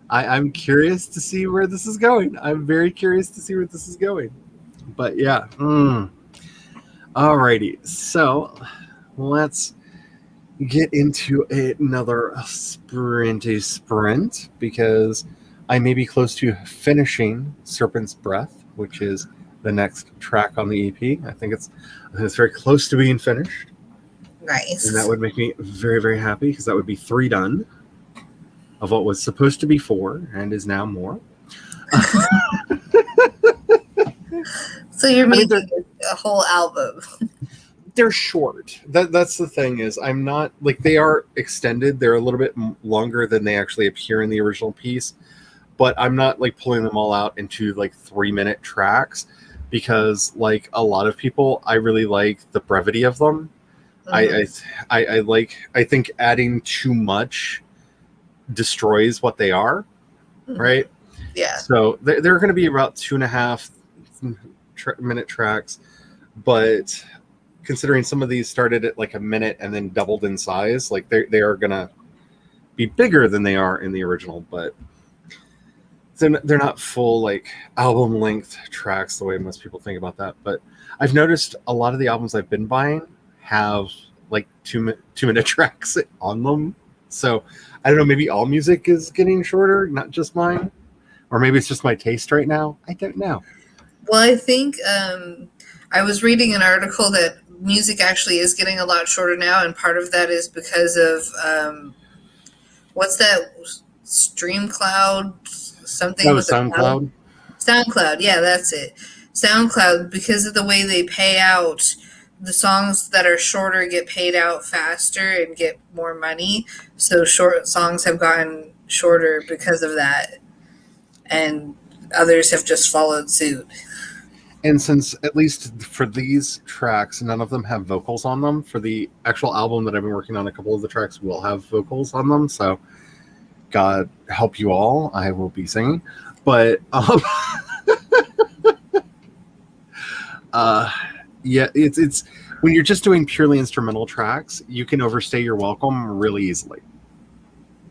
I'm curious to see where this is going. I'm very curious to see where this is going. But yeah. Alrighty. So let's get into another sprint because I may be close to finishing Serpent's Breath, which is the next track on the EP. I think it's very close to being finished. Nice. And that would make me very, very happy because that would be 3 done of what was supposed to be 4 and is now more. So you're making a whole album. They're short. That's the thing is I'm not like they are extended. They're a little bit longer than they actually appear in the original piece, but I'm not like pulling them all out into like 3-minute tracks because like a lot of people, I really like the brevity of them. Mm-hmm. I think adding too much destroys what they are, mm-hmm. Right? Yeah. So they're going to be about 2.5-minute tracks, but considering some of these started at like a minute and then doubled in size, like they are going to be bigger than they are in the original, but they're not full like album length tracks the way most people think about that. But I've noticed a lot of the albums I've been buying have like 2-minute tracks on them. So I don't know, maybe all music is getting shorter, not just mine, or maybe it's just my taste right now. I don't know. Well, I think I was reading an article that music actually is getting a lot shorter now, and part of that is because of what's that? StreamCloud something? Oh, SoundCloud. SoundCloud, yeah, that's it. SoundCloud, because of the way they pay out, the songs that are shorter get paid out faster and get more money. So short songs have gotten shorter because of that, and others have just followed suit. And since at least for these tracks, none of them have vocals on them, for the actual album that I've been working on, a couple of the tracks will have vocals on them. So God help you all. I will be singing. But yeah, it's when you're just doing purely instrumental tracks, you can overstay your welcome really easily.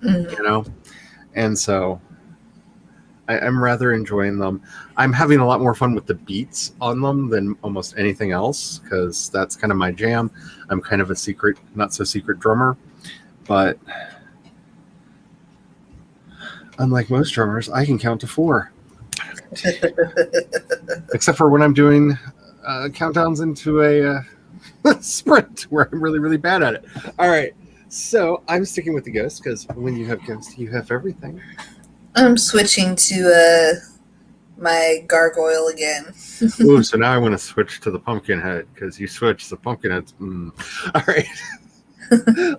Mm-hmm. You know? And so I'm rather enjoying them. I'm having a lot more fun with the beats on them than almost anything else because that's kind of my jam. I'm kind of a not so secret drummer, but unlike most drummers, I can count to 4. Except for when I'm doing countdowns into a sprint where I'm really, really bad at it. All right. So I'm sticking with the Ghost because when you have Ghost, you have everything. I'm switching to my Gargoyle again. Ooh, so now I want to switch to the Pumpkinhead because you switched the Pumpkinheads. All right.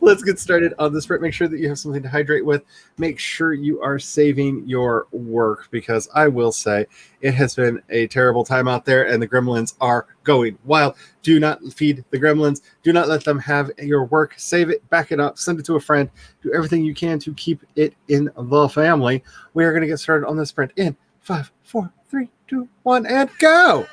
Let's get started on the sprint. Make sure that you have something to hydrate with. Make sure you are saving your work because I will say it has been a terrible time out there and the gremlins are going wild. Do not feed the gremlins. Do not let them have your work. Save it, back it up, send it to a friend. Do everything you can to keep it in the family. We are going to get started on the sprint in 5, 4, 3, 2, 1, and go.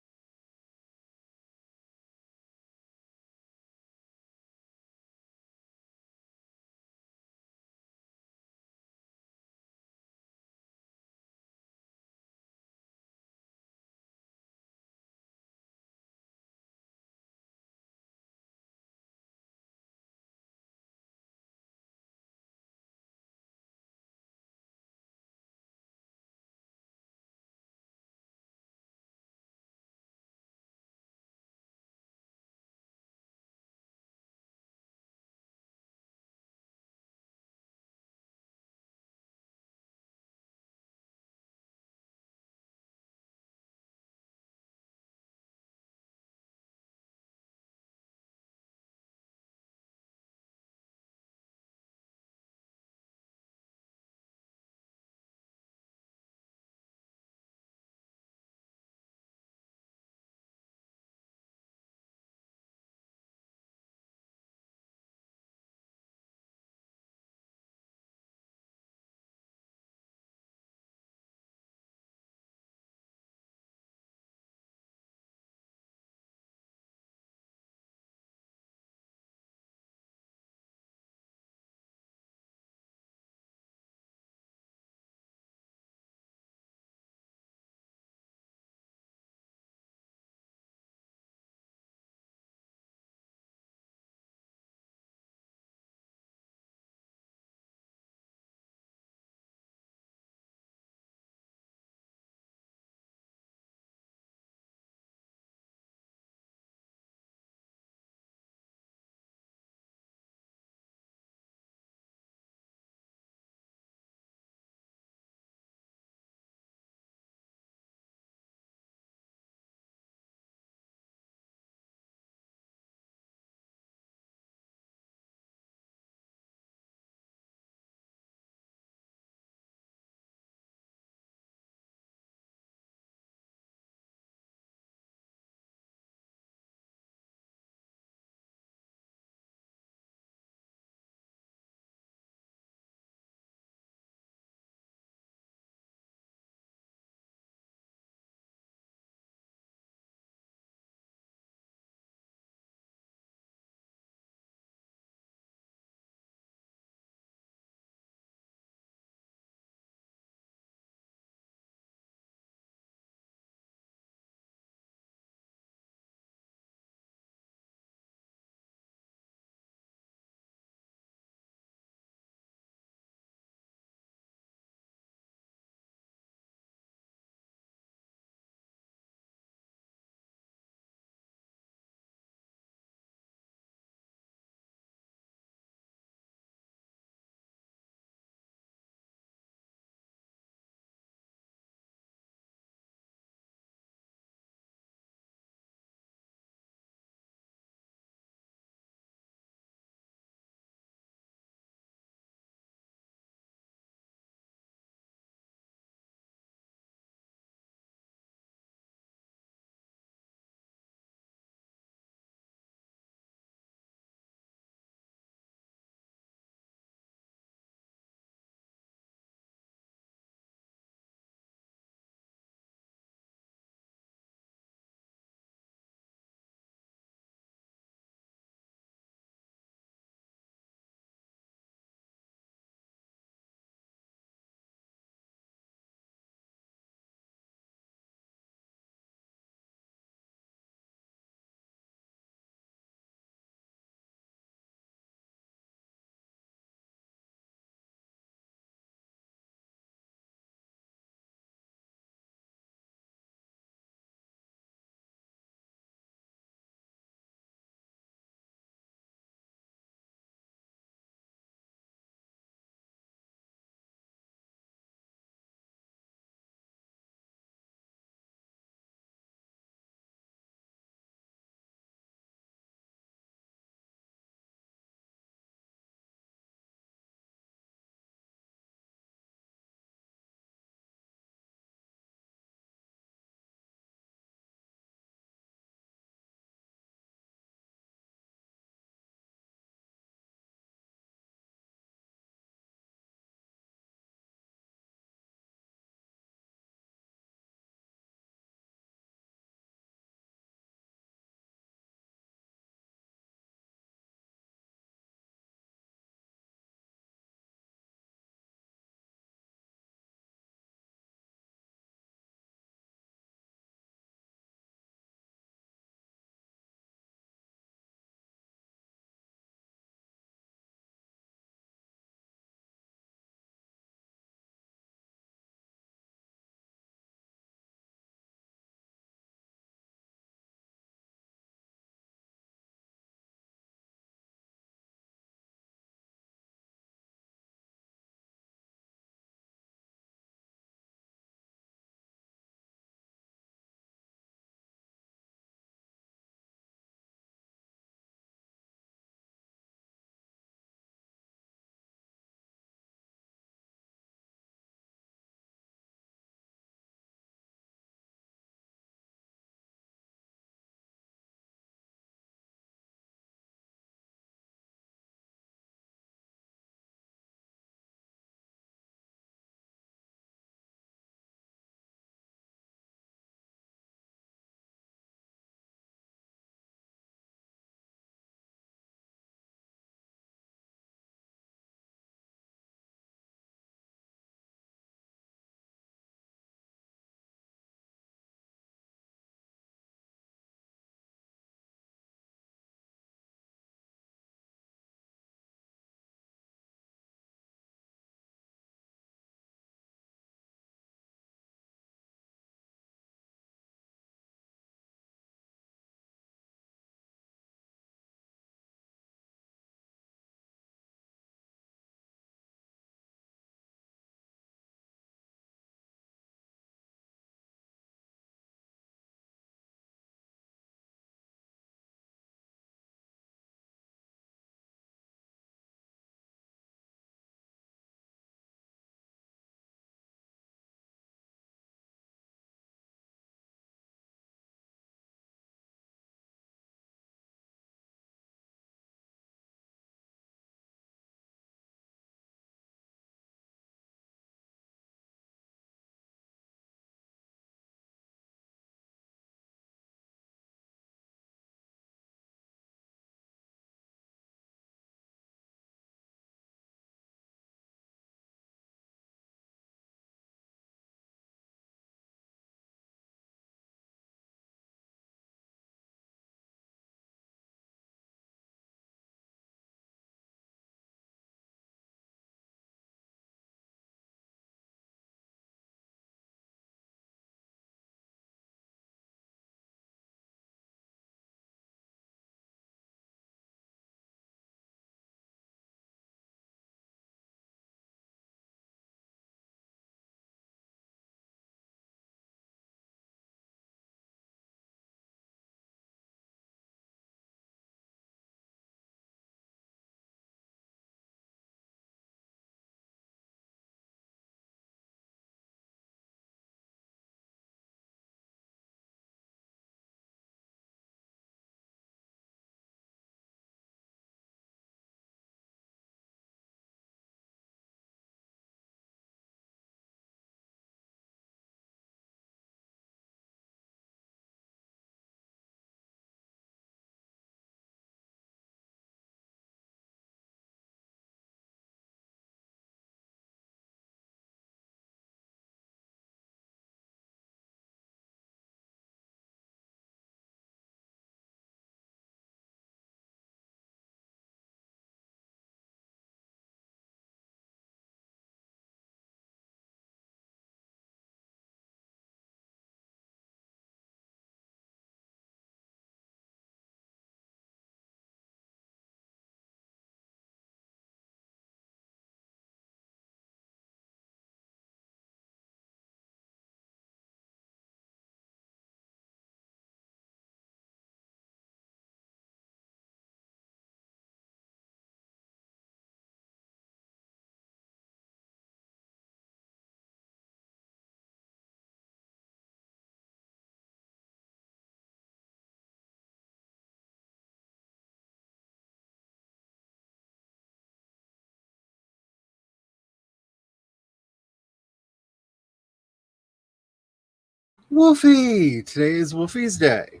Wolfie! Today is Wolfie's day.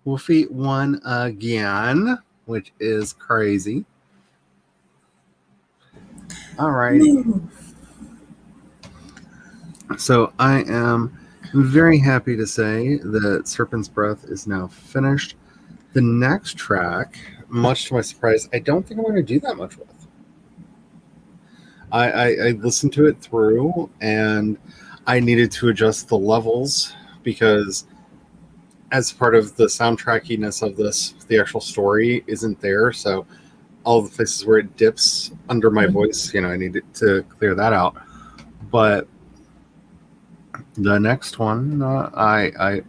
Wolfie won again, which is crazy. All righty. So I am very happy to say that Serpent's Breath is now finished. The next track, much to my surprise, I don't think I'm going to do that much with. I listened to it through, and I needed to adjust the levels because as part of the soundtrackiness of this, the actual story isn't there. So all the places where it dips under my voice, I needed to clear that out. But the next one, I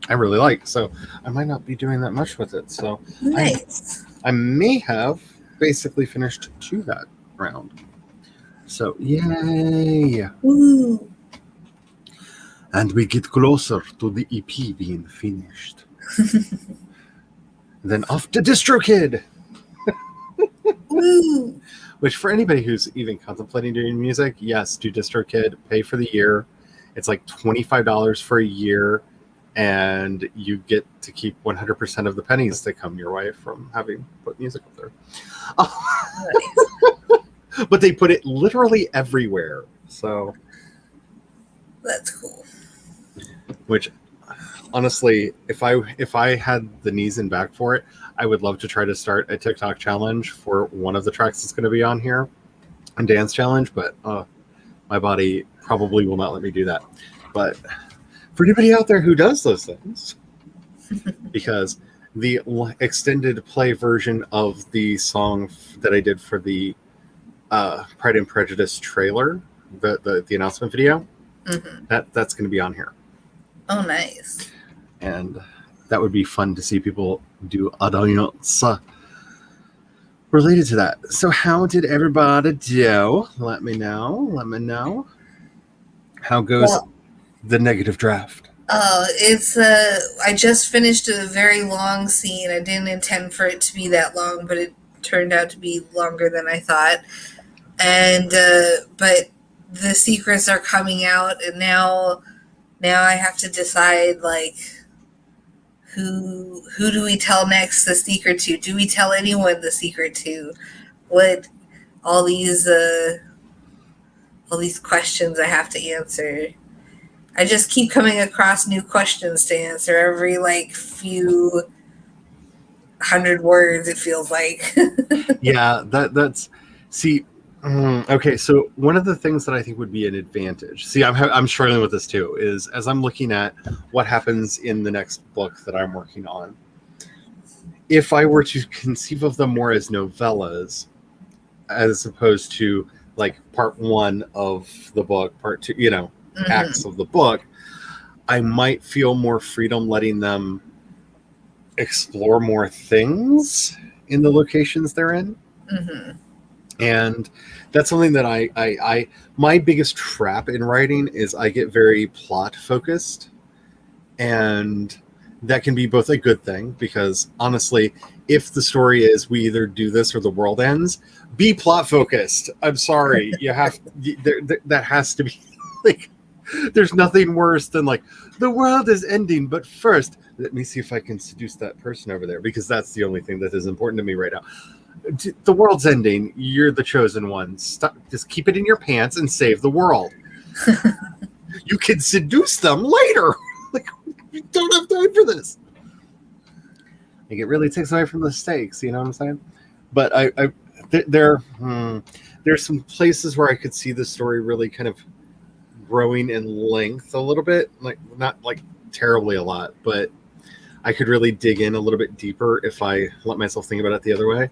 really like. So I might not be doing that much with it. So Nice. I may have basically finished to that round. So yay! Woo. And we get closer to the EP being finished. Then off to DistroKid. Woo. Which for anybody who's even contemplating doing music, yes, do DistroKid, pay for the year. It's like $25 for a year, and you get to keep 100% of the pennies that come your way from having put music up there. Nice. But they put it literally everywhere. So That's cool. which honestly, if I had the knees and back for it, I would love to try to start a TikTok challenge for one of the tracks that's going to be on here, a dance challenge, but my body probably will not let me do that. But for anybody out there who does those things, because the extended play version of the song that I did for the Pride and Prejudice trailer, the announcement video, that's going to be on here. Oh, nice. And that would be fun to see people do a dance related to that. So how did everybody do? Let me know. How goes the negative draft? It's I just finished a very long scene. I didn't intend for it to be that long, but it turned out to be longer than I thought. And but the secrets are coming out, and now I have to decide, like, who do we tell next the secret to? Do we tell anyone the secret to? What all these questions I have to answer. I just keep coming across new questions to answer every few 100 words, it feels like. Yeah, that's see. Okay, so one of the things that I think would be an advantage. See, I'm struggling with this too. Is as I'm looking at what happens in the next book that I'm working on. If I were to conceive of them more as novellas, as opposed to like part one of the book, part two, acts of the book, I might feel more freedom letting them explore more things in the locations they're in. And that's something that I my biggest trap in writing is I get very plot focused, and that can be both a good thing, because honestly, if the story is we either do this or the world ends, be plot focused. I'm sorry, you have that has to be like, there's nothing worse than like, the world is ending, but first let me see if I can seduce that person over there, because that's the only thing that is important to me right now. The world's ending. You're the chosen one. Stop, just keep it in your pants and save the world. You can seduce them later. Like, you don't have time for this. Like, it really takes away from the stakes. You know what I'm saying? But there's some places where I could see the story really kind of growing in length a little bit, like not like terribly a lot, but I could really dig in a little bit deeper if I let myself think about it the other way.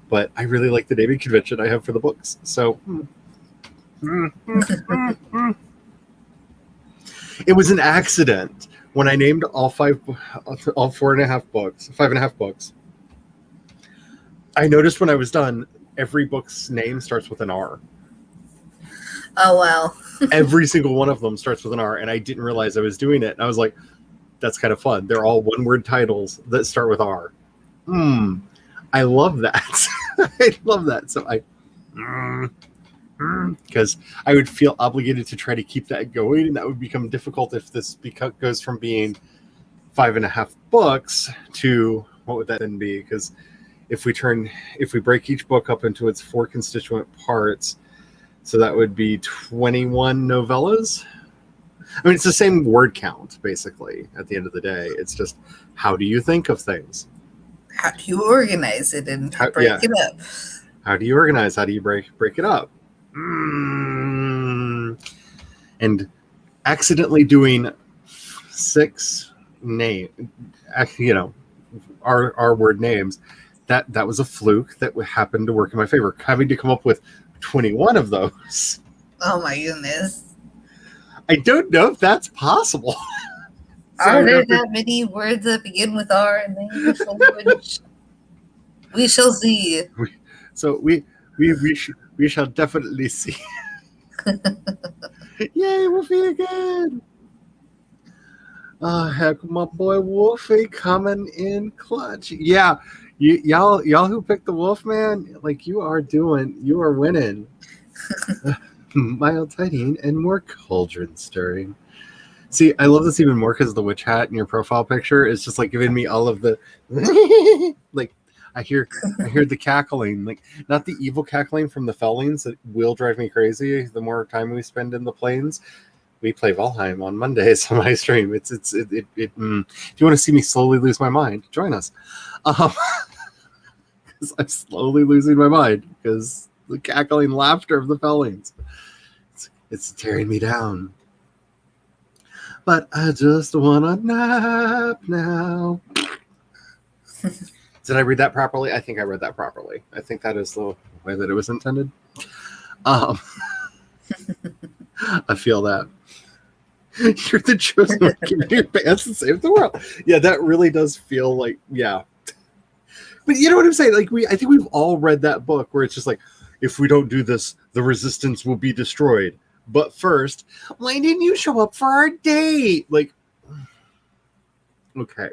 But I really like the naming convention I have for the books. So it was an accident when I named all 5.5 books. I noticed when I was done, every book's name starts with an R. Oh, wow. Every single one of them starts with an R, and I didn't realize I was doing it. And I was like, that's kind of fun. They're all one-word titles that start with R. I love that. I love that. So because I would feel obligated to try to keep that going, and that would become difficult if this goes from being 5.5 books to what would that then be? Because if we break each book up into its 4 constituent parts, so that would be 21 novellas. I mean, it's the same word count basically. At the end of the day, it's just how do you think of things? How do you organize it and break it up? How do you organize? How do you break it up? And accidentally doing 6 our word names, that was a fluke that happened to work in my favor. Having to come up with 21 of those. Oh my goodness. I don't know if that's possible. Are there that many words that begin with R in the English language? We shall see. So we shall definitely see. Yay, Wolfie again! Oh heck, my boy Wolfie coming in clutch. Yeah, y'all who picked the Wolfman, like you are winning. Mild tidying and more cauldron stirring. See, I love this even more because the witch hat in your profile picture is just like giving me all of the like I hear the cackling, like not the evil cackling from the Fellings that will drive me crazy the more time we spend in the plains. We play Valheim on Mondays on my stream. If you want to see me slowly lose my mind, join us. Because I'm slowly losing my mind because the cackling laughter of the Fellings. It's tearing me down. But I just want a nap now. Did I read that properly? I think I read that properly. I think that is the way that it was intended. I feel that. You're the chosen one. Give your pants to save the world. Yeah, that really does feel like, yeah. But you know what I'm saying? Like I think we've all read that book where it's just like, if we don't do this, the resistance will be destroyed. But first, why didn't you show up for our date? Like, okay.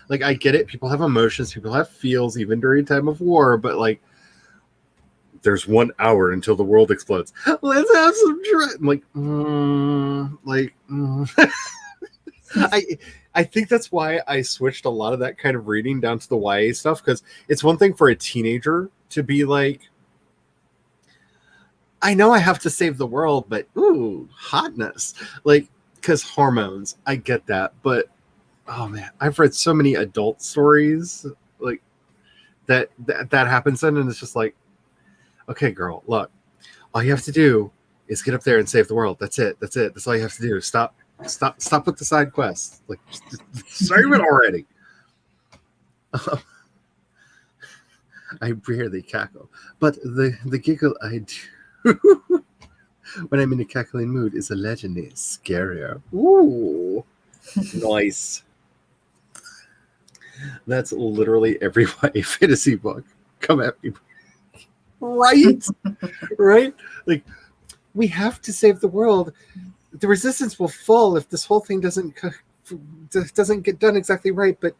Like, I get it. People have emotions. People have feels, even during time of war. But, like, there's 1 hour until the world explodes. Let's have some drink. I'm like, I think that's why I switched a lot of that kind of reading down to the YA stuff. Because it's one thing for a teenager to be like, I know I have to save the world, but ooh, hotness. Like, because hormones, I get that. But, oh man, I've read so many adult stories like that happens in, and it's just like, okay, girl, look, all you have to do is get up there and save the world. That's it. That's all you have to do. Stop with the side quests. Like, just save it already. I rarely cackle, but the giggle I do when I'm in a cackling mood is a legendary scarier. Ooh, nice. That's literally every YA fantasy book. Come at me, right? Right? Like, we have to save the world. The resistance will fall if this whole thing doesn't get done exactly right. But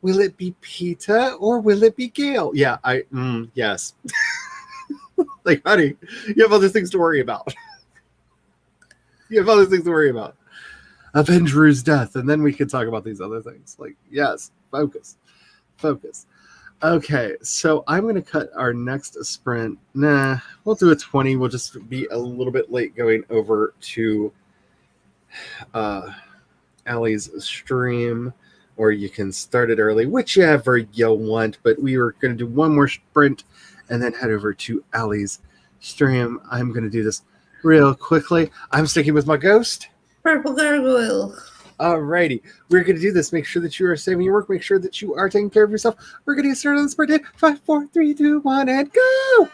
will it be Peeta or will it be Gale? Yeah, yes. Like, honey, you have other things to worry about. Avenge Rue's death, and then we can talk about these other things. Like, yes, focus. Okay, so I'm going to cut our next sprint. Nah, we'll do a 20. We'll just be a little bit late going over to Allie's stream, or you can start it early, whichever you want. But we were going to do one more sprint and then head over to Allie's stream. I'm going to do this real quickly. I'm sticking with my ghost. Purple gargoyle. Alrighty, we're going to do this. Make sure that you are saving your work. Make sure that you are taking care of yourself. We're going to get started on the sprint. 5, 4, 3, 2, 1, and go!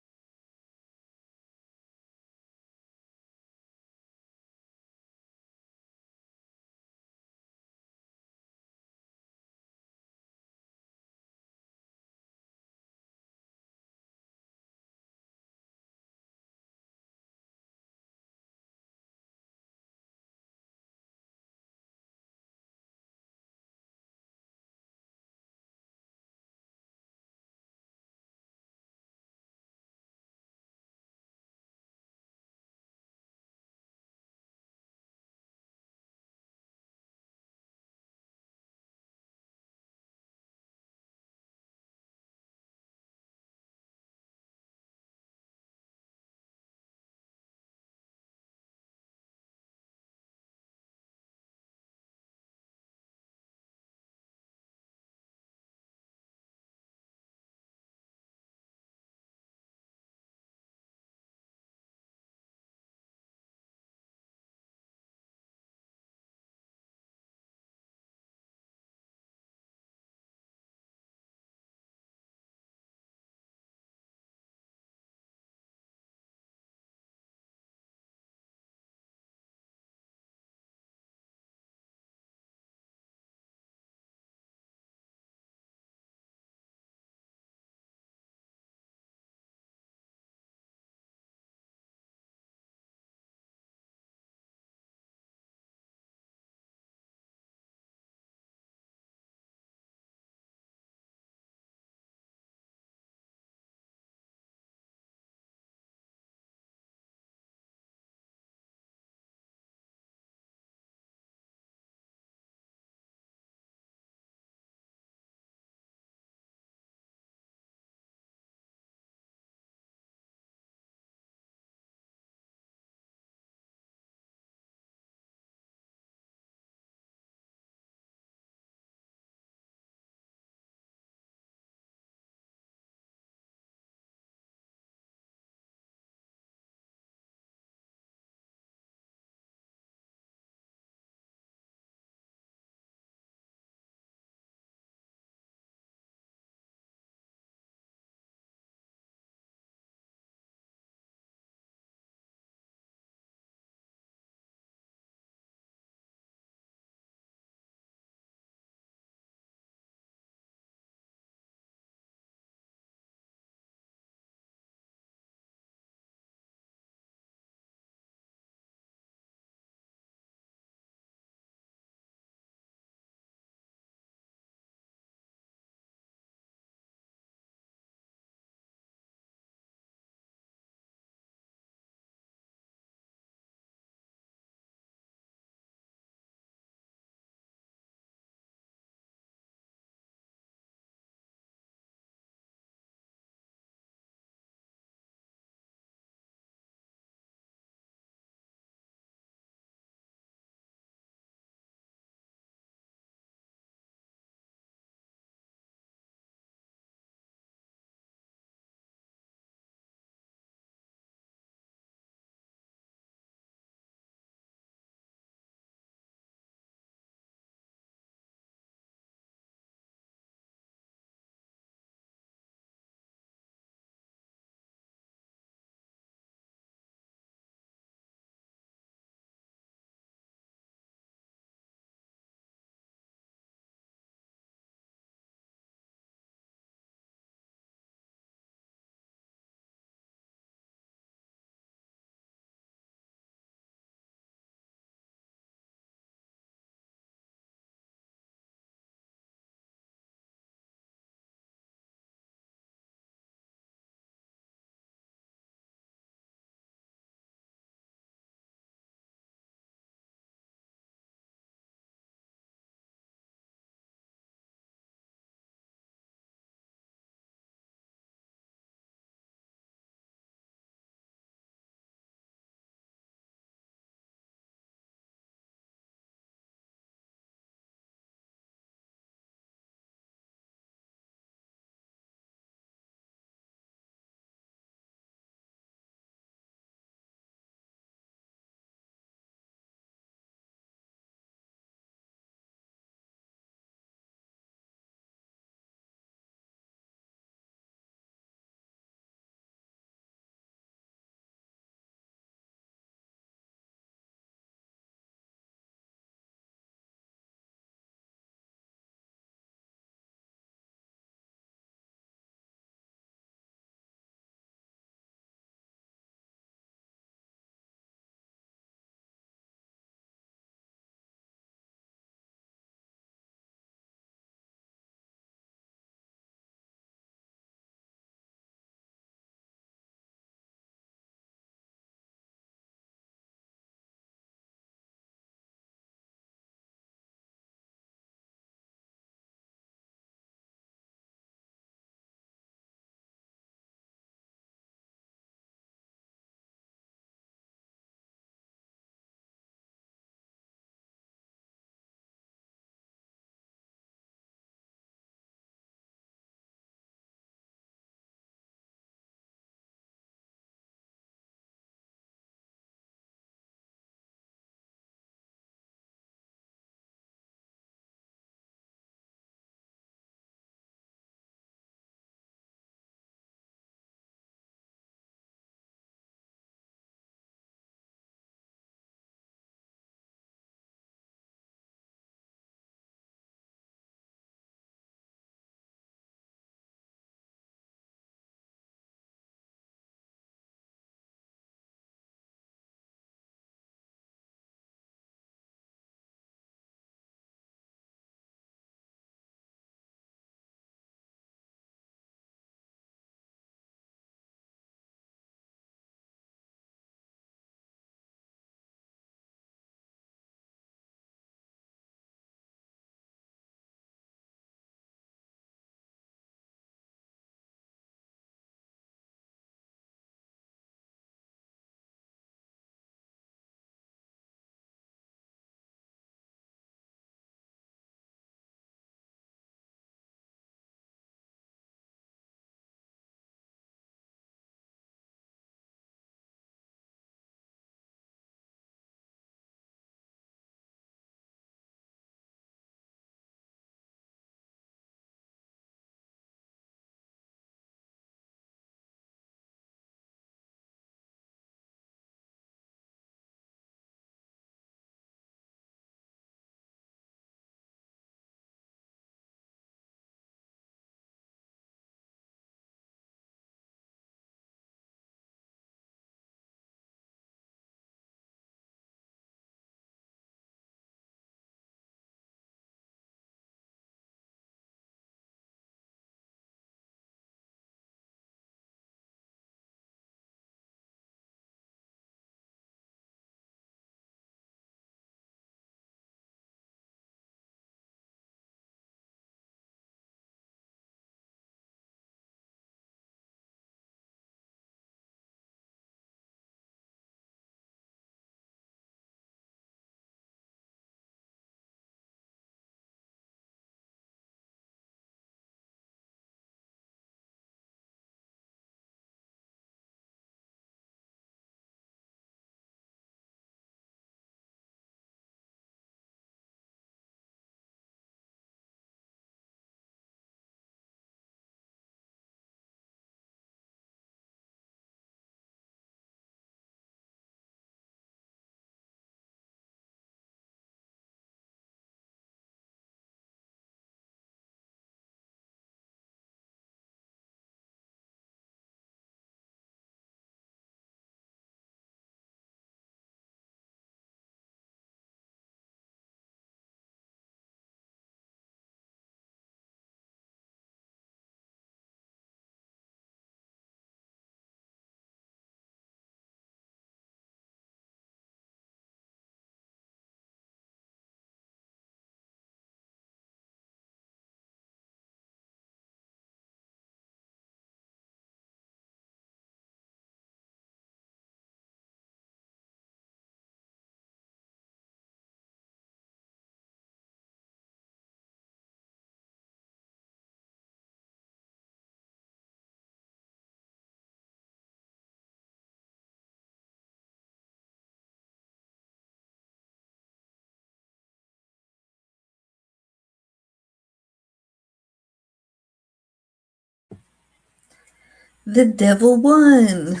The devil won.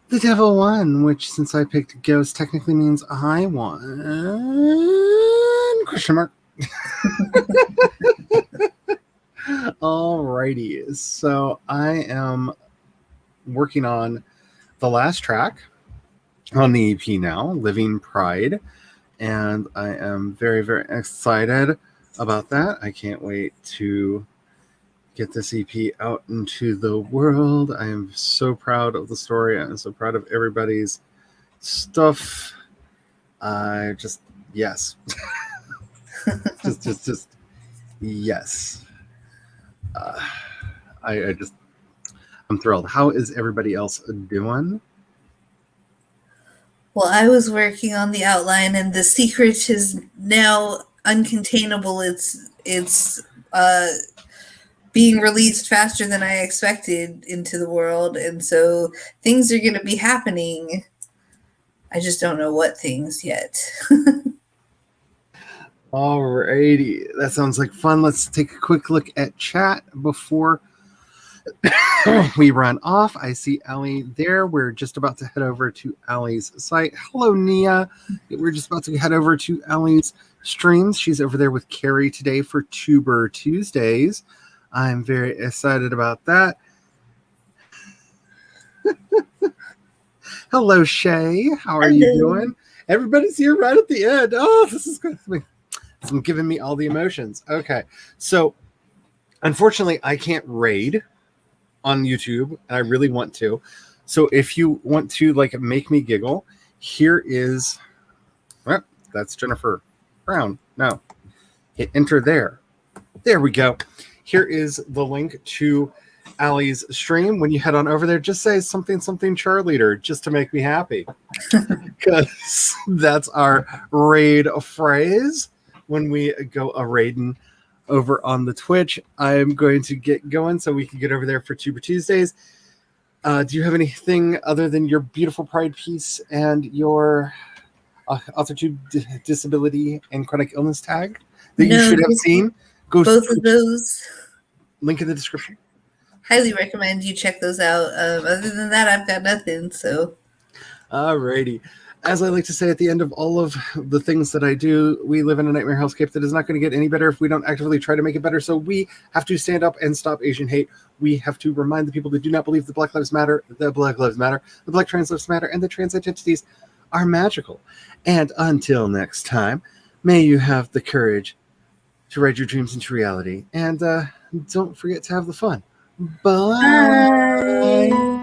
The devil won, which since I picked Ghost technically means I won. Question mark. Alrighty, so I am working on the last track on the EP now, Living Pride, and I am very, very excited about that. I can't wait to get this EP out into the world. I am so proud of the story. I'm so proud of everybody's stuff. I just, yes. just yes. I'm thrilled. How is everybody else doing? Well, I was working on the outline, and the secret is now uncontainable. It's being released faster than I expected into the world, and so things are going to be happening. I just don't know what things yet. Alrighty, that sounds like fun. Let's take a quick look at chat before we run off. I see Allie there. We're just about to head over to Allie's site. Hello, Nia. We're just about to head over to Allie's streams. She's over there with Carrie today for Tuber Tuesdays. I'm very excited about that. Hello, Shay. How are you doing? Everybody's here right at the end. Oh, this is good. It's giving me all the emotions. Okay, so unfortunately, I can't raid on YouTube, and I really want to. So if you want to like make me giggle, here is. Oh, that's Jennifer Brown. No, hit enter there. There we go. Here is the link to Allie's stream. When you head on over there, just say something cheerleader just to make me happy, because that's our raid phrase. When we go a raiding over on the Twitch, I'm going to get going so we can get over there for Tuber Tuesdays. Do you have anything other than your beautiful Pride piece and your AuthorTube disability and chronic illness tag that you should have seen? Go both of those. Link in the description. Highly recommend you check those out. Other than that, I've got nothing. So, alrighty. As I like to say at the end of all of the things that I do, we live in a nightmare hellscape that is not going to get any better if we don't actively try to make it better. So we have to stand up and stop Asian hate. We have to remind the people that do not believe the Black Lives Matter, the Black Lives Matter, the Black Trans Lives Matter, and the trans identities are magical. And until next time, may you have the courage to write your dreams into reality. And don't forget to have the fun. Bye. bye.